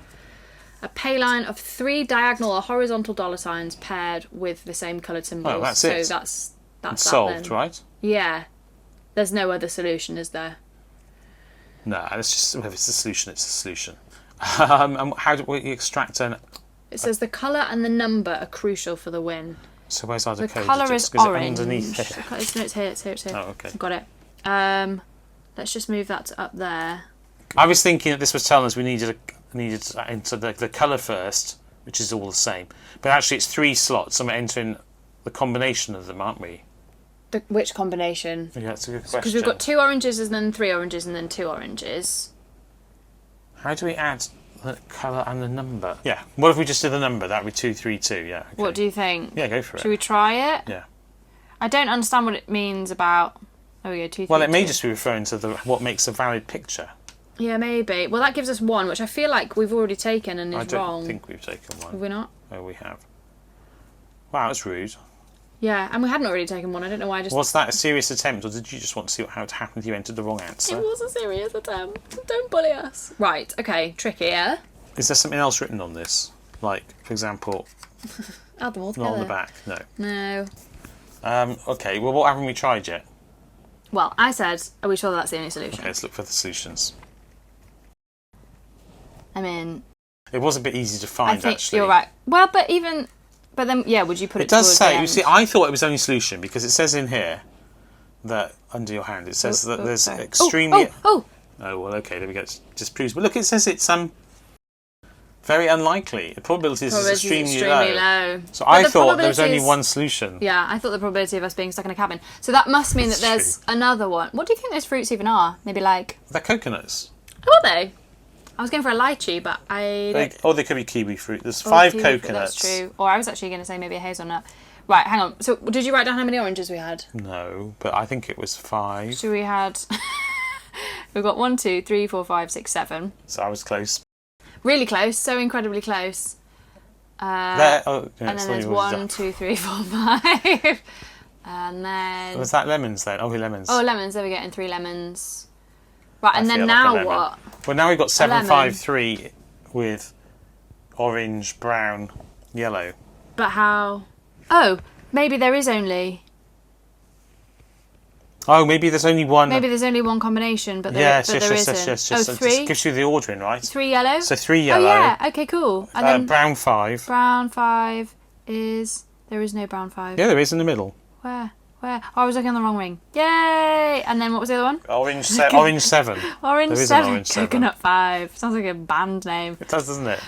Speaker 2: A pay line of 3 diagonal or horizontal dollar signs paired with the same coloured symbols.
Speaker 1: Oh, that's it.
Speaker 2: So that's
Speaker 1: it's solved,
Speaker 2: then.
Speaker 1: Right?
Speaker 2: Yeah. There's no other solution, is there?
Speaker 1: No, it's just if it's a solution, it's a solution. And how do we extract an?
Speaker 2: It says the colour and the number are crucial for the win.
Speaker 1: So where's our
Speaker 2: The
Speaker 1: decode?
Speaker 2: colour is orange.
Speaker 1: Underneath here.
Speaker 2: It's here.
Speaker 1: Oh, okay.
Speaker 2: Got it. Let's just move that to up there.
Speaker 1: I was thinking that this was telling us we needed into the colour first, which is all the same. But actually, it's 3 slots, and we're entering the combination of them, aren't we?
Speaker 2: Which combination?
Speaker 1: Yeah, that's a good question.
Speaker 2: Because we've got 2 oranges and then 3 oranges and then 2 oranges.
Speaker 1: How do we add the colour and the number? Yeah. What if we just did the number? That would be 232. Yeah. Okay.
Speaker 2: What do you think?
Speaker 1: Yeah, go for it.
Speaker 2: Should we try it?
Speaker 1: Yeah.
Speaker 2: I don't understand what it means about. Oh yeah, 232.
Speaker 1: Well, it may just be referring to what makes a valid picture.
Speaker 2: Yeah, maybe. Well, that gives us 1, which I feel like we've already taken and is wrong.
Speaker 1: I don't think we've taken 1.
Speaker 2: Have we not?
Speaker 1: Oh, we have. Wow, that's rude.
Speaker 2: Yeah, and we hadn't already taken 1. I don't know why I just...
Speaker 1: Was that a serious attempt, or did you just want to see how it happened if you entered the wrong answer?
Speaker 2: It was a serious attempt. Don't bully us. Right, okay, trickier.
Speaker 1: Is there something else written on this? Like, for example...
Speaker 2: Add them all together.
Speaker 1: Not on the back, no.
Speaker 2: No.
Speaker 1: Okay, well, what haven't we tried yet?
Speaker 2: Well, I said, are we sure that's the only solution?
Speaker 1: Okay, let's look for the solutions.
Speaker 2: I mean...
Speaker 1: It was a bit easy to find,
Speaker 2: I think
Speaker 1: actually.
Speaker 2: You're right. Well, but then, yeah, would you put it
Speaker 1: does
Speaker 2: towards
Speaker 1: say,
Speaker 2: the
Speaker 1: you
Speaker 2: end?
Speaker 1: see, I thought it was the only solution, because it says in here that, under your hand, it says that there's
Speaker 2: sorry.
Speaker 1: extremely...
Speaker 2: Oh,
Speaker 1: well, okay, there we go. It just proves... But look, it says it's Very unlikely. The probability is extremely
Speaker 2: low.
Speaker 1: So I thought there was only one solution.
Speaker 2: Yeah, I thought the probability of us being stuck in a cabin. So that must mean that there's another one. What do you think those fruits even are? Maybe like...
Speaker 1: They're coconuts.
Speaker 2: Oh, are they? I was going for a lychee, but
Speaker 1: Or they could be kiwi fruit. There's 5 coconuts.
Speaker 2: That's true. Or I was actually going to say maybe a hazelnut. Right, hang on. So did you write down how many oranges we had?
Speaker 1: No, but I think it was 5.
Speaker 2: So we had... We've got 1, 2, 3, 4, 5, 6, 7.
Speaker 1: So I was close.
Speaker 2: Really close, so incredibly close.
Speaker 1: And
Speaker 2: then there's 1, 2, 3, 4, 5. And then...
Speaker 1: Was that lemons then? Oh, lemons.
Speaker 2: Oh, lemons. There we go, and 3 lemons. Right, and then now what?
Speaker 1: Well, now we've got 7, 5, 3 with orange, brown, yellow.
Speaker 2: But how... Oh, maybe there is only...
Speaker 1: Oh, maybe there's only one.
Speaker 2: Maybe there's only one combination, but there isn't.
Speaker 1: Yes.
Speaker 2: Oh, 3?
Speaker 1: It gives you the ordering, right?
Speaker 2: 3 yellow?
Speaker 1: So 3 yellow.
Speaker 2: Oh, yeah. Okay, cool. And then
Speaker 1: brown 5.
Speaker 2: Brown 5 is... There is no brown 5.
Speaker 1: Yeah, there is in the middle.
Speaker 2: Where? Oh, I was looking on the wrong ring. Yay! And then what was the other one?
Speaker 1: Orange 7. Orange 7.
Speaker 2: Orange 7. Coconut 5. Sounds like a band name.
Speaker 1: It does, doesn't it?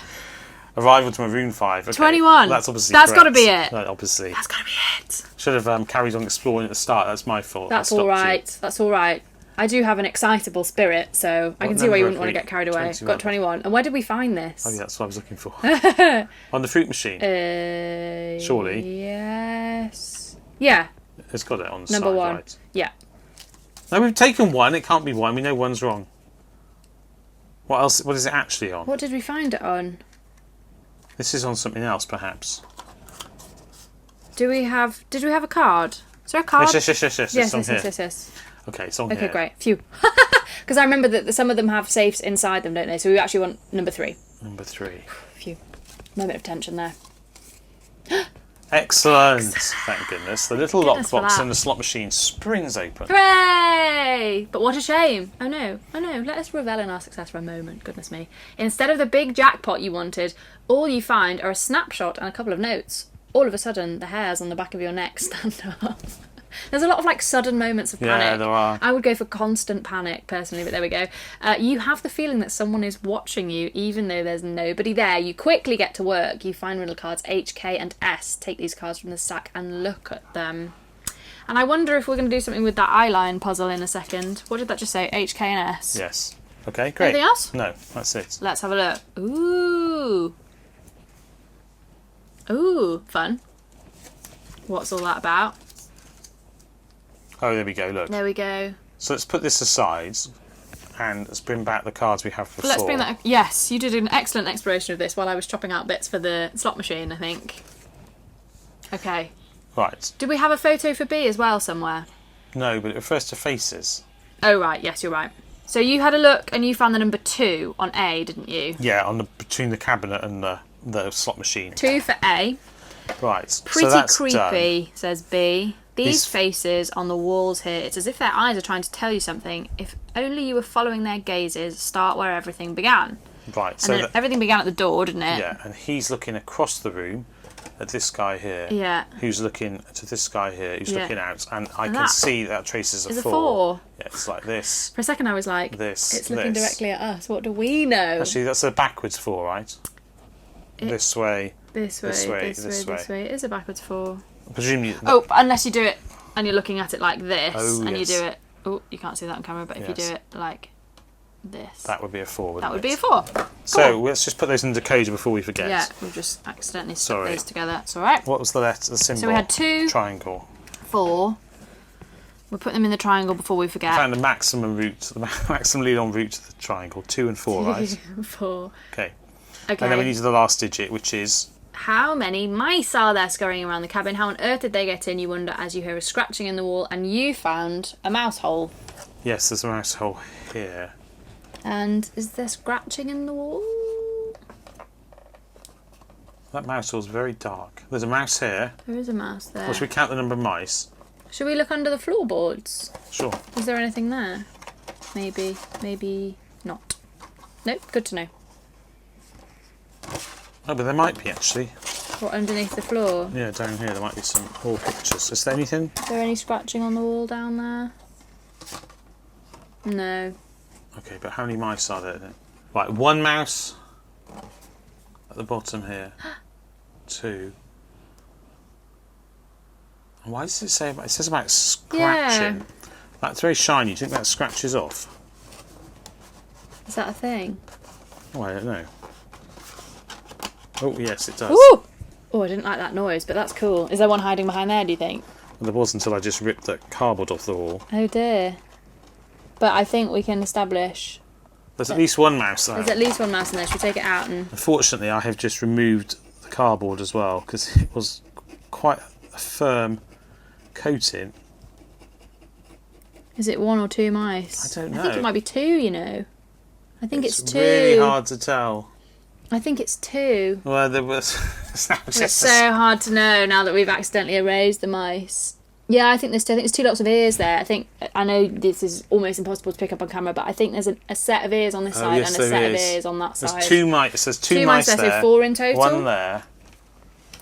Speaker 1: Arrival to Maroon 5. Okay.
Speaker 2: 21.
Speaker 1: That's obviously
Speaker 2: That's got to
Speaker 1: correct.
Speaker 2: be it.
Speaker 1: No, obviously.
Speaker 2: That's got to be it.
Speaker 1: Should have carried on exploring at the start. That's my fault.
Speaker 2: That's all right. That's all right. I do have an excitable spirit, so I can see why you wouldn't want to get carried away.
Speaker 1: 21.
Speaker 2: Got 21. And where did we find this?
Speaker 1: Oh, yeah, that's what I was looking for. On the fruit machine. Surely.
Speaker 2: Yes. Yeah.
Speaker 1: It's got it on the
Speaker 2: Number
Speaker 1: side,
Speaker 2: 1.
Speaker 1: right?
Speaker 2: Yeah.
Speaker 1: No, we've taken 1. It can't be 1. We know 1's wrong. What else? What is it actually on?
Speaker 2: What did we find it on?
Speaker 1: This is on something else, perhaps.
Speaker 2: Did we have a card? Is there a card?
Speaker 1: Yes. It's on here.
Speaker 2: Yes.
Speaker 1: Okay, it's on here.
Speaker 2: Okay, great. Phew. Because I remember that some of them have safes inside them, don't they? So we actually want number 3.
Speaker 1: Number 3.
Speaker 2: Phew. Moment of tension there.
Speaker 1: Excellent. Thank goodness. The little lockbox in the slot machine springs open.
Speaker 2: Hooray! But what a shame. Oh no. Let us revel in our success for a moment. Goodness me. Instead of the big jackpot you wanted, all you find are a snapshot and a couple of notes. All of a sudden, the hairs on the back of your neck stand up. There's a lot of sudden moments of panic.
Speaker 1: Yeah, there are.
Speaker 2: I would go for constant panic personally, but there we go. You have the feeling that someone is watching you, even though there's nobody there. You quickly get to work. You find riddle cards H, K, and S. Take these cards from the sack and look at them. And I wonder if we're going to do something with that eye line puzzle in a second. What did that just say? H, K, and S.
Speaker 1: Yes. Okay, great.
Speaker 2: Anything else?
Speaker 1: No, that's it.
Speaker 2: Let's have a look. Ooh, fun. What's all that about?
Speaker 1: Oh, there we go, look.
Speaker 2: There we go.
Speaker 1: So let's put this aside and let's bring back the cards we have before.
Speaker 2: Let's bring that... Yes, you did an excellent exploration of this while I was chopping out bits for the slot machine, I think. Okay.
Speaker 1: Right.
Speaker 2: Did we have a photo for B as well somewhere?
Speaker 1: No, but it refers to faces.
Speaker 2: Oh, right. Yes, you're right. So you had a look and you found the number 2 on A, didn't you?
Speaker 1: Yeah, between the cabinet and the slot machine.
Speaker 2: 2 for A.
Speaker 1: Right.
Speaker 2: Pretty
Speaker 1: so that's
Speaker 2: creepy,
Speaker 1: done.
Speaker 2: says B. These faces on the walls here, it's as if their eyes are trying to tell you something. If only you were following their gazes, start where everything began.
Speaker 1: Right.
Speaker 2: And then everything began at the door, didn't it?
Speaker 1: Yeah, and he's looking across the room at this guy here.
Speaker 2: Yeah.
Speaker 1: Who's looking to this guy here, who's looking out. And I
Speaker 2: And
Speaker 1: can
Speaker 2: that
Speaker 1: see that traces
Speaker 2: is
Speaker 1: a
Speaker 2: a
Speaker 1: 4.
Speaker 2: 4.
Speaker 1: Yeah, it's like this.
Speaker 2: For a second I was like, it's looking directly at us. What do we know?
Speaker 1: Actually, that's a backwards 4, right? This way.
Speaker 2: This way. It is a backwards 4.
Speaker 1: Presumably.
Speaker 2: Oh, unless you do it and you're looking at it like this,
Speaker 1: Oh,
Speaker 2: and
Speaker 1: yes.
Speaker 2: you do it. Oh, you can't see that on camera, but if you do
Speaker 1: Yes.
Speaker 2: it like this,
Speaker 1: That would be a 4, wouldn't
Speaker 2: that would
Speaker 1: it?
Speaker 2: be a 4.
Speaker 1: So let's just put those in the decoder before we forget.
Speaker 2: Yeah, we've just accidentally stuck
Speaker 1: Sorry.
Speaker 2: those together. It's all right.
Speaker 1: What was the symbol?
Speaker 2: So we had 2,
Speaker 1: Triangle.
Speaker 2: 4. We'll put them in the triangle before we forget.
Speaker 1: Found the maximum route, the maximum lead on route to the triangle. 2 and 4, right?
Speaker 2: 4.
Speaker 1: Okay.
Speaker 2: Okay.
Speaker 1: And then we need the last digit, which is...
Speaker 2: How many mice are there scurrying around the cabin? How on earth did they get in? You wonder as you hear a scratching in the wall, and you found a mouse hole.
Speaker 1: Yes, there's a mouse hole here.
Speaker 2: And is there scratching in the wall?
Speaker 1: That mouse hole's very dark. There's a mouse here.
Speaker 2: There is a mouse there.
Speaker 1: Well, should we count the number of mice?
Speaker 2: Should we look under the floorboards?
Speaker 1: Sure.
Speaker 2: Is there anything there? Maybe not. Nope, good to know.
Speaker 1: Oh, but there might be, actually.
Speaker 2: What, underneath the floor?
Speaker 1: Yeah, down here there might be some more pictures. Is there anything?
Speaker 2: Is there any scratching on the wall down there? No.
Speaker 1: Okay, but how many mice are there then? Right, 1 mouse, at the bottom here. 2. And why does it say about? It says about scratching.
Speaker 2: Yeah.
Speaker 1: That's very shiny. Do you think that scratches off?
Speaker 2: Is that a thing?
Speaker 1: Oh, I don't know. Oh, yes, it does.
Speaker 2: Ooh! Oh, I didn't like that noise, but that's cool. Is there one hiding behind there, do you think?
Speaker 1: Well, there was until I just ripped the cardboard off the wall.
Speaker 2: Oh dear. But I think we can establish...
Speaker 1: There's at least one mouse there.
Speaker 2: There's at least one mouse in there. Should we take it out and...
Speaker 1: Unfortunately, I have just removed the cardboard as well, because it was quite a firm coating.
Speaker 2: Is it 1 or 2 mice?
Speaker 1: I don't know.
Speaker 2: I think it might be 2, you know. I think it's 2.
Speaker 1: It's really hard to tell.
Speaker 2: I think it's 2.
Speaker 1: Well, there was...
Speaker 2: It's so hard to know now that we've accidentally erased the mice. Yeah, I think there's 2. I think there's 2 lots of ears there. I know this is almost impossible to pick up on camera, but I think there's a set of ears on this side
Speaker 1: yes,
Speaker 2: and a set of
Speaker 1: is.
Speaker 2: ears on that side.
Speaker 1: There's 2 mice. It says 2 mice there.
Speaker 2: So 4 in total.
Speaker 1: 1 there.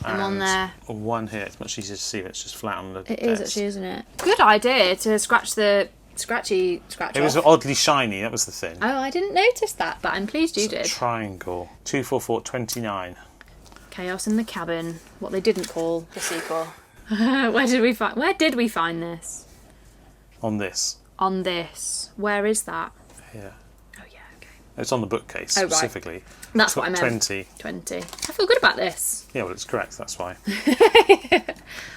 Speaker 2: And 1 there.
Speaker 1: 1 here. It's much easier to see. It's just flat on the desk.
Speaker 2: It is actually, isn't it? Good idea to scratch the scratch
Speaker 1: It was
Speaker 2: off.
Speaker 1: oddly shiny. That was the thing.
Speaker 2: Oh, I didn't notice that, but I'm pleased you did.
Speaker 1: Triangle. 2, 4, 4, 29.
Speaker 2: Chaos in the Cabin. What they didn't call the sequel. Where did we find this?
Speaker 1: On this.
Speaker 2: On this. Where is that?
Speaker 1: Here.
Speaker 2: Oh yeah, okay.
Speaker 1: It's on the bookcase specifically.
Speaker 2: Right. That's what I meant.
Speaker 1: 20.
Speaker 2: 20. I feel good about this.
Speaker 1: Yeah, well, it's correct. That's why.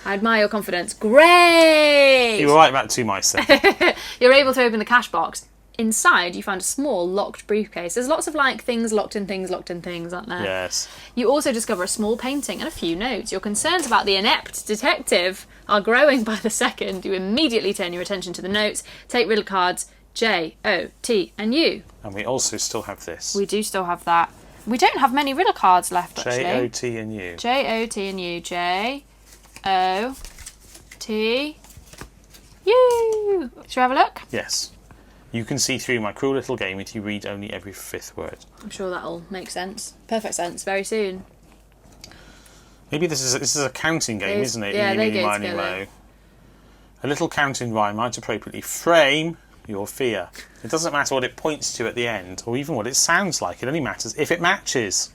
Speaker 2: I admire your confidence. Great!
Speaker 1: You were right about 2 mice there.
Speaker 2: You're able to open the cash box. Inside, you find a small locked briefcase. There's lots of things locked in things, aren't there?
Speaker 1: Yes.
Speaker 2: You also discover a small painting and a few notes. Your concerns about the inept detective are growing by the second. You immediately turn your attention to the notes. Take riddle cards J, O, T, and U.
Speaker 1: And we also still have this.
Speaker 2: We do still have that. We don't have many riddle cards left, actually.
Speaker 1: J, O, T, and U.
Speaker 2: J, O, T, and U. J, O, T, U. Shall we have a look?
Speaker 1: Yes. You can see through my cruel little game if you read only every 5th word.
Speaker 2: I'm sure that'll make sense. Perfect sense very soon.
Speaker 1: Maybe this is a counting game, isn't it?
Speaker 2: Yeah,
Speaker 1: Eeny,
Speaker 2: they
Speaker 1: meeny,
Speaker 2: go
Speaker 1: miny,
Speaker 2: together.
Speaker 1: moe. A little counting rhyme might appropriately frame your fear. It doesn't matter what it points to at the end, or even what it sounds like. It only matters if it matches.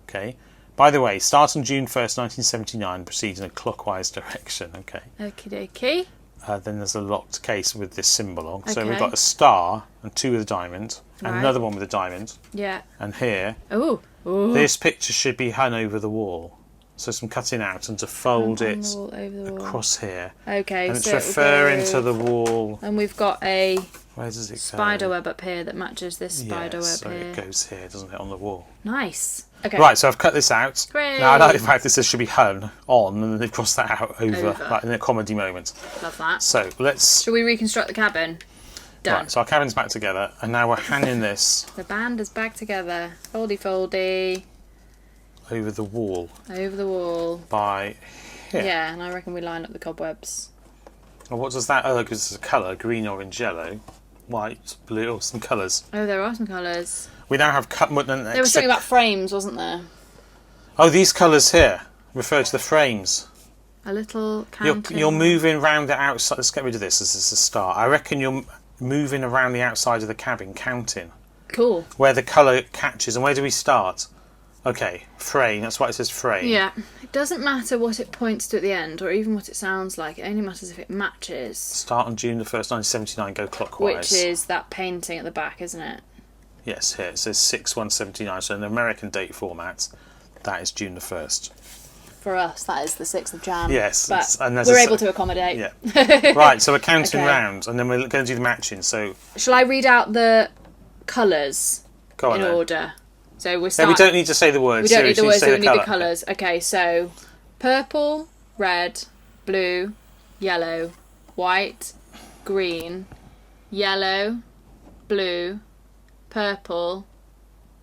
Speaker 1: Okay. By the way, start on June 1st, 1979, proceed in a clockwise direction. Okay.
Speaker 2: Okie dokie.
Speaker 1: Then there's a locked case with this symbol on. So
Speaker 2: Okay.
Speaker 1: we've got a star and 2 with a diamond, and
Speaker 2: Right.
Speaker 1: another one with a diamond.
Speaker 2: Yeah.
Speaker 1: And here,
Speaker 2: Ooh. Ooh.
Speaker 1: this picture should be hung over the wall. So some cutting out and to fold
Speaker 2: On the
Speaker 1: it
Speaker 2: wall, over the wall.
Speaker 1: across here.
Speaker 2: Okay,
Speaker 1: And it's
Speaker 2: so it'll
Speaker 1: referring
Speaker 2: go-
Speaker 1: to the wall.
Speaker 2: And we've got a
Speaker 1: Where does it go?
Speaker 2: spider web up here that matches this spider web
Speaker 1: so
Speaker 2: here.
Speaker 1: it goes here, doesn't it, on the wall?
Speaker 2: Nice. Okay.
Speaker 1: Right, so I've cut this out.
Speaker 2: Great.
Speaker 1: Now I like the fact this should be hung on, and then they've crossed that out over.
Speaker 2: Over.
Speaker 1: Like in a comedy moment.
Speaker 2: Love that.
Speaker 1: So let's.
Speaker 2: Shall we reconstruct the cabin? Done.
Speaker 1: Right, so our cabin's back together, and now we're hanging this
Speaker 2: The band is back together. Foldy foldy.
Speaker 1: over the wall
Speaker 2: Over the wall.
Speaker 1: by here.
Speaker 2: Yeah, and I reckon we line up the cobwebs.
Speaker 1: Well, what does that? Oh, because it's a colour: green, orange, yellow, white, blue, or some colours.
Speaker 2: Oh, there are some colours.
Speaker 1: We now have cut.
Speaker 2: There was something about frames, wasn't there?
Speaker 1: Oh, these colours here refer to the frames.
Speaker 2: A little counting.
Speaker 1: You're moving round the outside. Let's get rid of this. This is a start. I reckon you're moving around the outside of the cabin, counting
Speaker 2: Cool.
Speaker 1: where the colour catches. And where do we start? Okay, frame. That's why it says frame.
Speaker 2: Yeah. It doesn't matter what it points to at the end, or even what it sounds like. It only matters if it matches.
Speaker 1: Start on June the 1st, 1979. Go clockwise.
Speaker 2: Which is that painting at the back, isn't it?
Speaker 1: Yes, here it says 6/1/79. So in the American date format, that is June the 1st.
Speaker 2: For us, that is the 6th of Jan.
Speaker 1: Yes,
Speaker 2: But
Speaker 1: and there's
Speaker 2: we're
Speaker 1: a-
Speaker 2: able to accommodate.
Speaker 1: Yeah. Right, so we're counting
Speaker 2: Okay.
Speaker 1: round, and then we're going to do the matching. So
Speaker 2: Shall I read out the colours
Speaker 1: go on
Speaker 2: in
Speaker 1: then.
Speaker 2: order? So we're
Speaker 1: No,
Speaker 2: starting.
Speaker 1: we don't need to say the words.
Speaker 2: We don't need the words,
Speaker 1: say
Speaker 2: so we need the
Speaker 1: colour.
Speaker 2: colours. Okay, so purple, red, blue, yellow, white, green, yellow, blue, purple,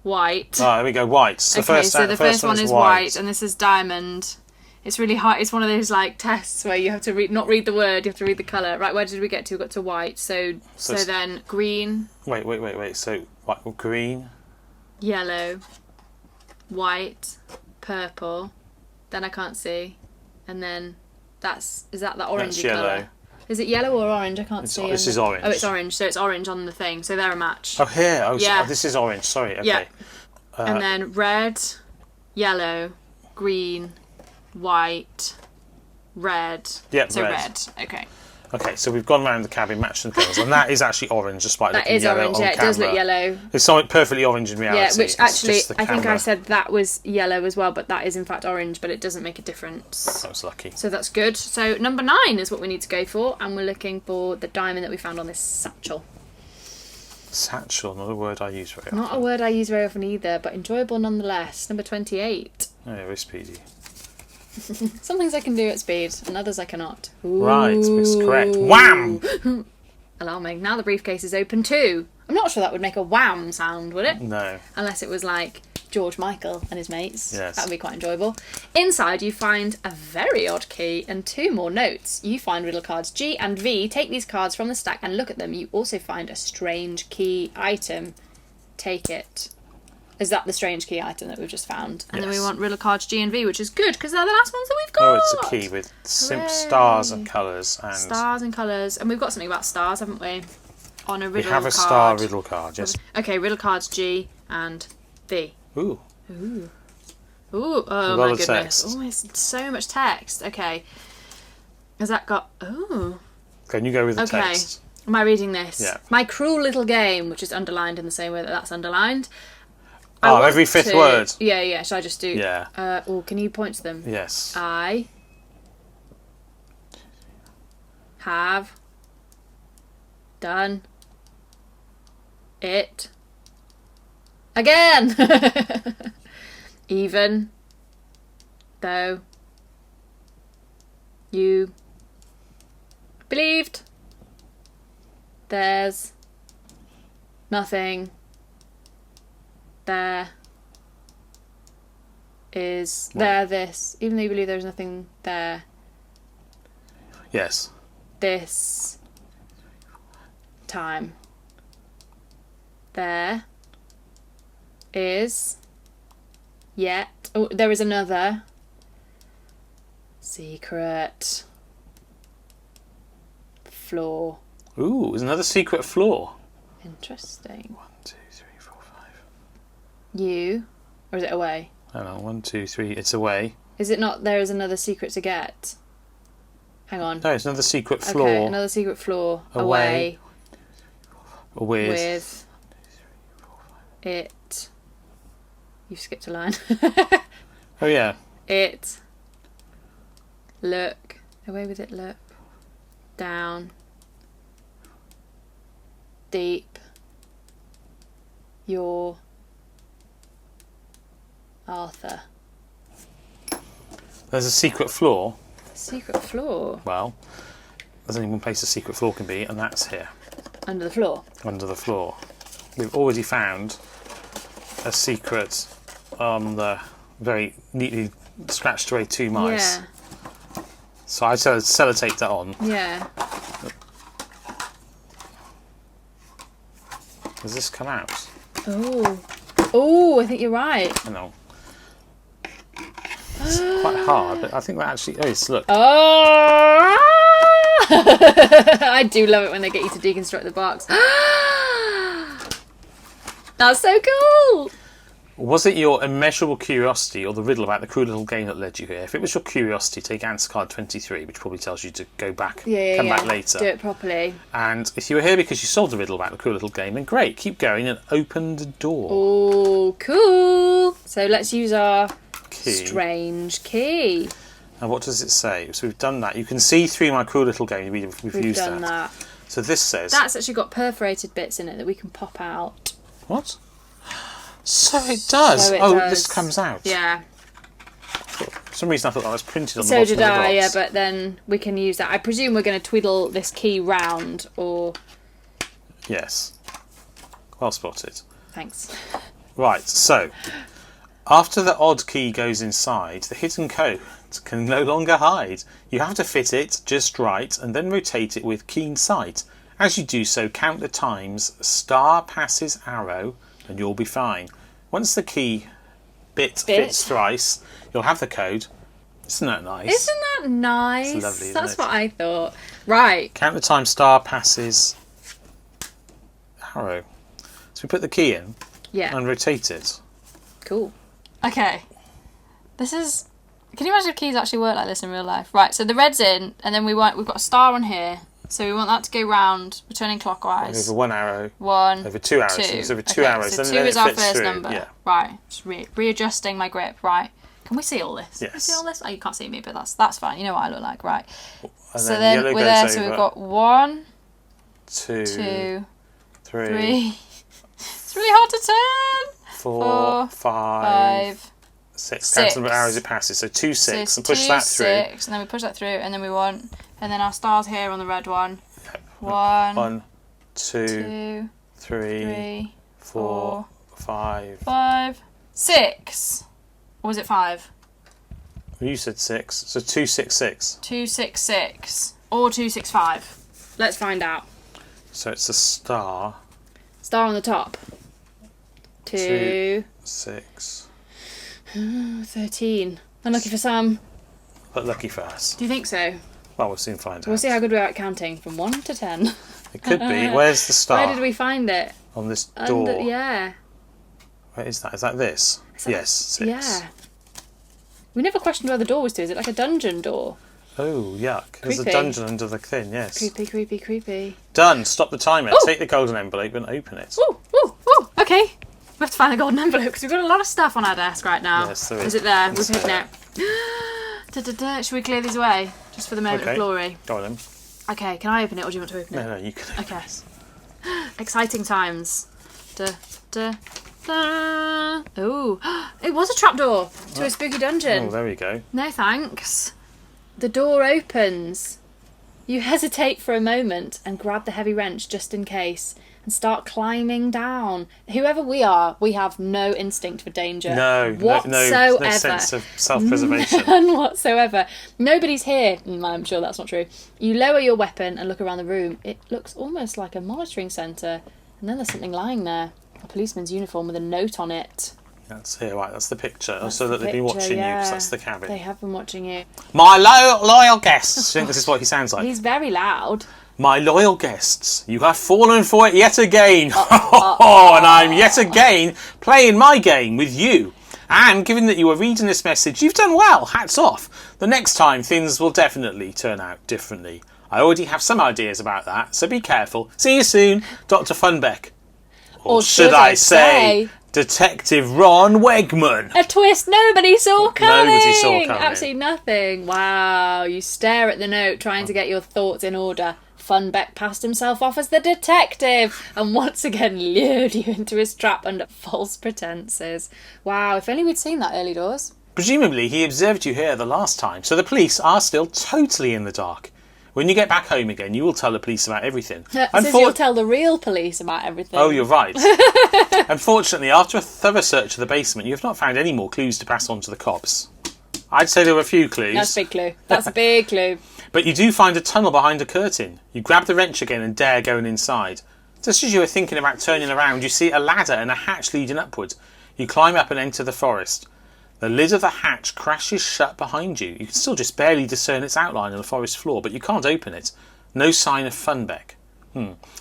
Speaker 2: white.
Speaker 1: Oh, there we go. White. So
Speaker 2: Okay, so the first one is
Speaker 1: white.
Speaker 2: white, and this is diamond. It's really hard. It's one of those like tests where you have to not read the word, you have to read the colour. Right, where did we get to? We got to white. So
Speaker 1: it's-
Speaker 2: then green,
Speaker 1: Wait. So white, green.
Speaker 2: yellow, white, purple. Then I can't see, and then is that orangey
Speaker 1: yellow.
Speaker 2: colour? Is it yellow or orange? I can't see.
Speaker 1: This is orange.
Speaker 2: Oh, it's orange. So it's orange on the thing. So they're a match.
Speaker 1: Oh, here. Oh,
Speaker 2: Yeah.
Speaker 1: this is orange. Sorry. Okay.
Speaker 2: Yeah. And then red, yellow, green, white, red.
Speaker 1: Yep,
Speaker 2: so
Speaker 1: red.
Speaker 2: Okay.
Speaker 1: Okay, so we've gone around the cabin, matched the colours, and that is actually orange, despite
Speaker 2: That
Speaker 1: looking
Speaker 2: is
Speaker 1: yellow
Speaker 2: orange,
Speaker 1: on
Speaker 2: yeah, it
Speaker 1: camera.
Speaker 2: does look yellow.
Speaker 1: It's something perfectly orange in reality.
Speaker 2: Yeah, which
Speaker 1: It's
Speaker 2: actually,
Speaker 1: just the
Speaker 2: I think I
Speaker 1: camera.
Speaker 2: said that was yellow as well, but that is in fact orange, but it doesn't make a difference.
Speaker 1: That was lucky.
Speaker 2: So that's good. So number 9 is what we need to go for, and we're looking for the diamond that we found on this satchel.
Speaker 1: Satchel, not a word I use very often.
Speaker 2: Not a word I use very often either, but enjoyable nonetheless. Number 28.
Speaker 1: Oh, yeah, very speedy.
Speaker 2: Some things I can do at speed, and others I cannot. Ooh.
Speaker 1: Right, that's correct. Wham!
Speaker 2: Alarming. Now the briefcase is open too. I'm not sure that would make a wham sound, would it?
Speaker 1: No.
Speaker 2: Unless it was like George Michael and his mates.
Speaker 1: Yes.
Speaker 2: That would be quite enjoyable. Inside you find a very odd key and 2 more notes. You find riddle cards G and V. Take these cards from the stack and look at them. You also find a strange key item. Take it. Is that the strange key item that we've just found? And then we
Speaker 1: Yes.
Speaker 2: want riddle cards G and V, which is good because they're the last ones that we've got.
Speaker 1: Oh, it's a key with
Speaker 2: Hooray.
Speaker 1: stars and colours. And
Speaker 2: Stars and colours. And we've got something about stars, haven't we? On a
Speaker 1: we
Speaker 2: riddle
Speaker 1: have
Speaker 2: card.
Speaker 1: a star riddle card, yes.
Speaker 2: Okay, riddle cards G and V.
Speaker 1: Ooh.
Speaker 2: Ooh, oh
Speaker 1: lot
Speaker 2: my
Speaker 1: of
Speaker 2: goodness.
Speaker 1: text.
Speaker 2: Oh, it's so much text. Okay. Has that got... Oh.
Speaker 1: Can you go with the
Speaker 2: Okay.
Speaker 1: text?
Speaker 2: Am I reading this?
Speaker 1: Yeah.
Speaker 2: My cruel little game, which is underlined in the same way that that's underlined. I
Speaker 1: Oh,
Speaker 2: want
Speaker 1: every fifth
Speaker 2: to-
Speaker 1: word.
Speaker 2: Yeah, shall I just do...
Speaker 1: Yeah.
Speaker 2: Can you point to them?
Speaker 1: Yes.
Speaker 2: I have done it again. Even though you believed there's nothing there is there this even though you believe there's nothing there
Speaker 1: Yes.
Speaker 2: this time there is yet there is another secret floor.
Speaker 1: Ooh, there's another secret floor.
Speaker 2: Interesting.
Speaker 1: 1, 2, 3, 4, 5.
Speaker 2: You or is it away?
Speaker 1: I don't know, 1, 2, 3. It's away.
Speaker 2: Is it not there is another secret to get? Hang on.
Speaker 1: No, it's another secret floor.
Speaker 2: Okay, another secret floor
Speaker 1: Away.
Speaker 2: away
Speaker 1: with
Speaker 2: it. You've skipped a line.
Speaker 1: Oh yeah.
Speaker 2: It. Look. Away with it, look. Down. Deep. Your. Arthur.
Speaker 1: There's a secret floor.
Speaker 2: Secret floor.
Speaker 1: Well, there's only one place a secret floor can be, and that's here,
Speaker 2: Under the floor.
Speaker 1: under the floor. We've already found a secret on the very neatly scratched away 2 mice.
Speaker 2: Yeah.
Speaker 1: So I sellotape that on.
Speaker 2: Yeah.
Speaker 1: Does this come out?
Speaker 2: Oh. Oh, I think you're right.
Speaker 1: I know. It's quite hard, but I think that actually... Oh, yes, look.
Speaker 2: Oh! I do love it when they get you to deconstruct the box. That's so cool!
Speaker 1: Was it your immeasurable curiosity or the riddle about the cruel little game that led you here? If it was your curiosity, take answer card 23, which probably tells you to go back, come back later.
Speaker 2: Do it properly.
Speaker 1: And if you were here because you solved the riddle about the cruel little game, then great, keep going and open the door.
Speaker 2: Oh, cool! So let's use our
Speaker 1: Key.
Speaker 2: strange key.
Speaker 1: And what does it say? So we've done that. You can see through my cruel little game. We've
Speaker 2: We've
Speaker 1: used
Speaker 2: done that.
Speaker 1: So this says...
Speaker 2: That's actually got perforated bits in it that we can pop out.
Speaker 1: What? So it does.
Speaker 2: So it
Speaker 1: This
Speaker 2: does.
Speaker 1: comes out.
Speaker 2: Yeah.
Speaker 1: For some reason I thought that was printed on the
Speaker 2: So
Speaker 1: bottom
Speaker 2: did
Speaker 1: of the
Speaker 2: I, yeah,
Speaker 1: box.
Speaker 2: but then we can use that. I presume we're going to twiddle this key round, or...
Speaker 1: Yes. Well spotted.
Speaker 2: Thanks.
Speaker 1: Right, so after the odd key goes inside, the hidden code can no longer hide. You have to fit it just right and then rotate it with keen sight. As you do so, count the times star passes arrow and you'll be fine. Once the key bit fits thrice, you'll have the code. Isn't that nice?
Speaker 2: Isn't that nice?
Speaker 1: It's lovely, isn't
Speaker 2: That's
Speaker 1: it?
Speaker 2: what I thought. Right.
Speaker 1: Count the time star passes arrow. So we put the key in
Speaker 2: Yeah.
Speaker 1: and rotate it.
Speaker 2: Cool. Okay. This is... Can you imagine if keys actually work like this in real life? Right, so the red's in, and then we've got a star on here. So we want that to go round, returning clockwise.
Speaker 1: Over one arrow.
Speaker 2: One.
Speaker 1: Over 2 arrows.
Speaker 2: Two.
Speaker 1: So it's over 2 arrows.
Speaker 2: So
Speaker 1: then
Speaker 2: 2
Speaker 1: it
Speaker 2: is our
Speaker 1: fits
Speaker 2: first
Speaker 1: through.
Speaker 2: number.
Speaker 1: Yeah.
Speaker 2: Right. Just readjusting my grip. Right. Can we see all this?
Speaker 1: Yes.
Speaker 2: Can we see all this? Oh, you can't see me, but that's fine. You know what I look like. Right.
Speaker 1: And
Speaker 2: So then
Speaker 1: yellow
Speaker 2: we're
Speaker 1: goes
Speaker 2: there,
Speaker 1: over.
Speaker 2: so we've got 1,
Speaker 1: 2,
Speaker 2: 2,
Speaker 1: 3,
Speaker 2: 3. It's really hard to turn.
Speaker 1: 4, 5,
Speaker 2: 5.
Speaker 1: 6. Count the number of arrows it passes. So 2, 6, and push that through.
Speaker 2: 6, and then we push that through, and then we want, and then our star's here on the red one. 1,
Speaker 1: 1, 2,
Speaker 2: 2,
Speaker 1: 3, 4, 5.
Speaker 2: 5, 6. Or was it 5?
Speaker 1: You said 6. So 2, 6, 6.
Speaker 2: 2, 6, 6. Or 2, 6, 5. Let's find out.
Speaker 1: So it's a star.
Speaker 2: Star on the top. 2,
Speaker 1: 6.
Speaker 2: 13. Unlucky for some.
Speaker 1: But lucky for us.
Speaker 2: Do you think so?
Speaker 1: Well, we'll soon find out.
Speaker 2: We'll see how good we are at counting from 1 to 10.
Speaker 1: It could be. Where's the star?
Speaker 2: Where did we find it?
Speaker 1: On this door.
Speaker 2: Yeah.
Speaker 1: Where is that? Is that this? Yes, 6.
Speaker 2: Yeah. We never questioned where the door was to. Is it like a dungeon door?
Speaker 1: Oh, yuck. There's a
Speaker 2: Creepy.
Speaker 1: dungeon under the thing, yes.
Speaker 2: Creepy, creepy, creepy.
Speaker 1: Done. Stop the timer.
Speaker 2: Ooh.
Speaker 1: Take the golden envelope and open it.
Speaker 2: Ooh, ooh, ooh. Okay. We have to find the golden envelope because we've got a lot of stuff on our desk right now.
Speaker 1: Yes, there is.
Speaker 2: Is it there?
Speaker 1: It's
Speaker 2: We've hidden it. Should we clear these away? Just for the moment of glory.
Speaker 1: Go on then.
Speaker 2: Okay, can I open it or do you want to open it?
Speaker 1: No, you can open
Speaker 2: Okay.
Speaker 1: this.
Speaker 2: Exciting times. Da, da, da. Oh, it was a trapdoor to a spooky dungeon.
Speaker 1: Oh, there we go.
Speaker 2: No thanks. The door opens. You hesitate for a moment and grab the heavy wrench just in case and start climbing down. Whoever we are, we have no instinct for danger.
Speaker 1: No
Speaker 2: whatsoever.
Speaker 1: sense of self-preservation.
Speaker 2: None whatsoever. Nobody's here. I'm sure that's not true. You lower your weapon and look around the room. It looks almost like a monitoring centre. And then there's something lying there. A policeman's uniform with a note on it.
Speaker 1: That's here, right, that's the picture. So
Speaker 2: the
Speaker 1: that they've been
Speaker 2: picture,
Speaker 1: watching you,
Speaker 2: yeah.
Speaker 1: because that's the cabin.
Speaker 2: They have been watching you.
Speaker 1: My loyal guests. I think this is what he sounds like.
Speaker 2: He's very loud.
Speaker 1: My loyal guests, you have fallen for it yet again. And I'm yet again playing my game with you. And given that you are reading this message, you've done well. Hats off. The next time, things will definitely turn out differently. I already have some ideas about that, so be careful. See you soon, Dr. Funbeck. Or should I say, Detective Ron Wegman.
Speaker 2: A twist nobody saw coming.
Speaker 1: Nobody saw coming.
Speaker 2: Absolutely nothing. Wow. You stare at the note trying to get your thoughts in order. Funbeck passed himself off as the detective and once again lured you into his trap under false pretences. Wow, if only we'd seen that early doors.
Speaker 1: Presumably he observed you here the last time, so the police are still totally in the dark. When you get back home again, you will tell the police about everything.
Speaker 2: Says you'll tell the real police about everything.
Speaker 1: Oh, you're right. Unfortunately, after a thorough search of the basement, you have not found any more clues to pass on to the cops. I'd say there were a few clues.
Speaker 2: That's a big clue. That's a big clue.
Speaker 1: But you do find a tunnel behind a curtain. You grab the wrench again and dare going inside. Just as you are thinking about turning around, you see a ladder and a hatch leading upward. You climb up and enter the forest. The lid of the hatch crashes shut behind you. You can still just barely discern its outline on the forest floor, but you can't open it. No sign of Funbeck.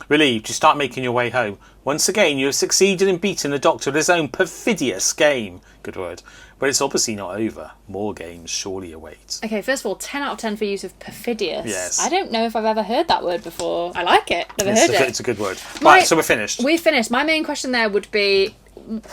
Speaker 1: Relieved, you start making your way home. Once again, you have succeeded in beating the Doctor at his own perfidious game. Good word. But it's obviously not over. More games surely await.
Speaker 2: Okay, first of all, 10 out of 10 for use of perfidious.
Speaker 1: Yes.
Speaker 2: I don't know if I've ever heard that word before. I like it. Never heard it.
Speaker 1: It's a good word. Right, so we're finished.
Speaker 2: We're finished. My main question there would be,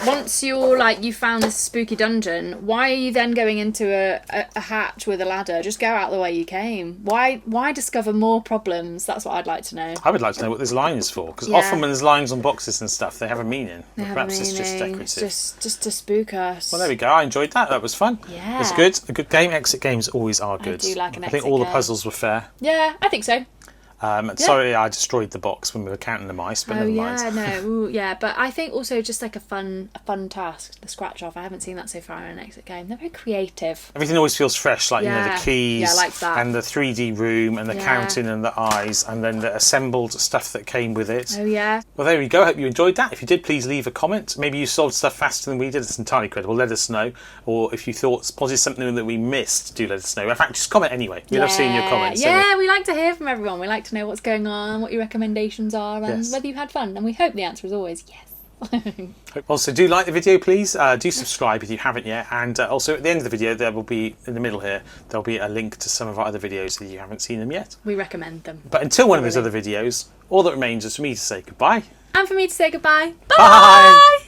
Speaker 2: once you found this spooky dungeon, why are you then going into a hatch with a ladder? Just go out the way you came. Why discover more problems? That's what I'd like to know.
Speaker 1: I would like to know what this line is for, because often when there's lines on boxes and stuff, they have a meaning. Perhaps it's just decorative.
Speaker 2: It's just to spook us.
Speaker 1: Well, there we go. I enjoyed that. That was fun.
Speaker 2: Yeah.
Speaker 1: It was good. A good game. Exit games always are good.
Speaker 2: I do like an
Speaker 1: I think
Speaker 2: exit
Speaker 1: all the
Speaker 2: game.
Speaker 1: puzzles were fair.
Speaker 2: Yeah, I think so.
Speaker 1: Sorry, I destroyed the box when we were counting the mice, but never mind.
Speaker 2: No, yeah, but I think also just like a fun task, the scratch off. I haven't seen that so far in an exit game. They're very creative.
Speaker 1: Everything always feels fresh, like the keys,
Speaker 2: yeah, I like that.
Speaker 1: and the 3D room, and the counting, and the eyes, and then the assembled stuff that came with it.
Speaker 2: Oh yeah.
Speaker 1: Well, there we go. I hope you enjoyed that. If you did, please leave a comment. Maybe you solved stuff faster than we did. It's entirely credible. Let us know. Or if you thought spotted something that we missed, do let us know. In fact, just comment anyway. We love seeing your comments.
Speaker 2: Yeah, we like to hear from everyone. We like to know what's going on, what your recommendations are, and whether you had fun. And we hope the answer is always yes.
Speaker 1: Also, do like the video, please. Do subscribe if you haven't yet. And also, at the end of the video, there will be, in the middle here, there'll be a link to some of our other videos if you haven't seen them yet.
Speaker 2: We recommend them.
Speaker 1: But until one of those other videos, all that remains is for me to say goodbye.
Speaker 2: And for me to say goodbye.
Speaker 1: Bye!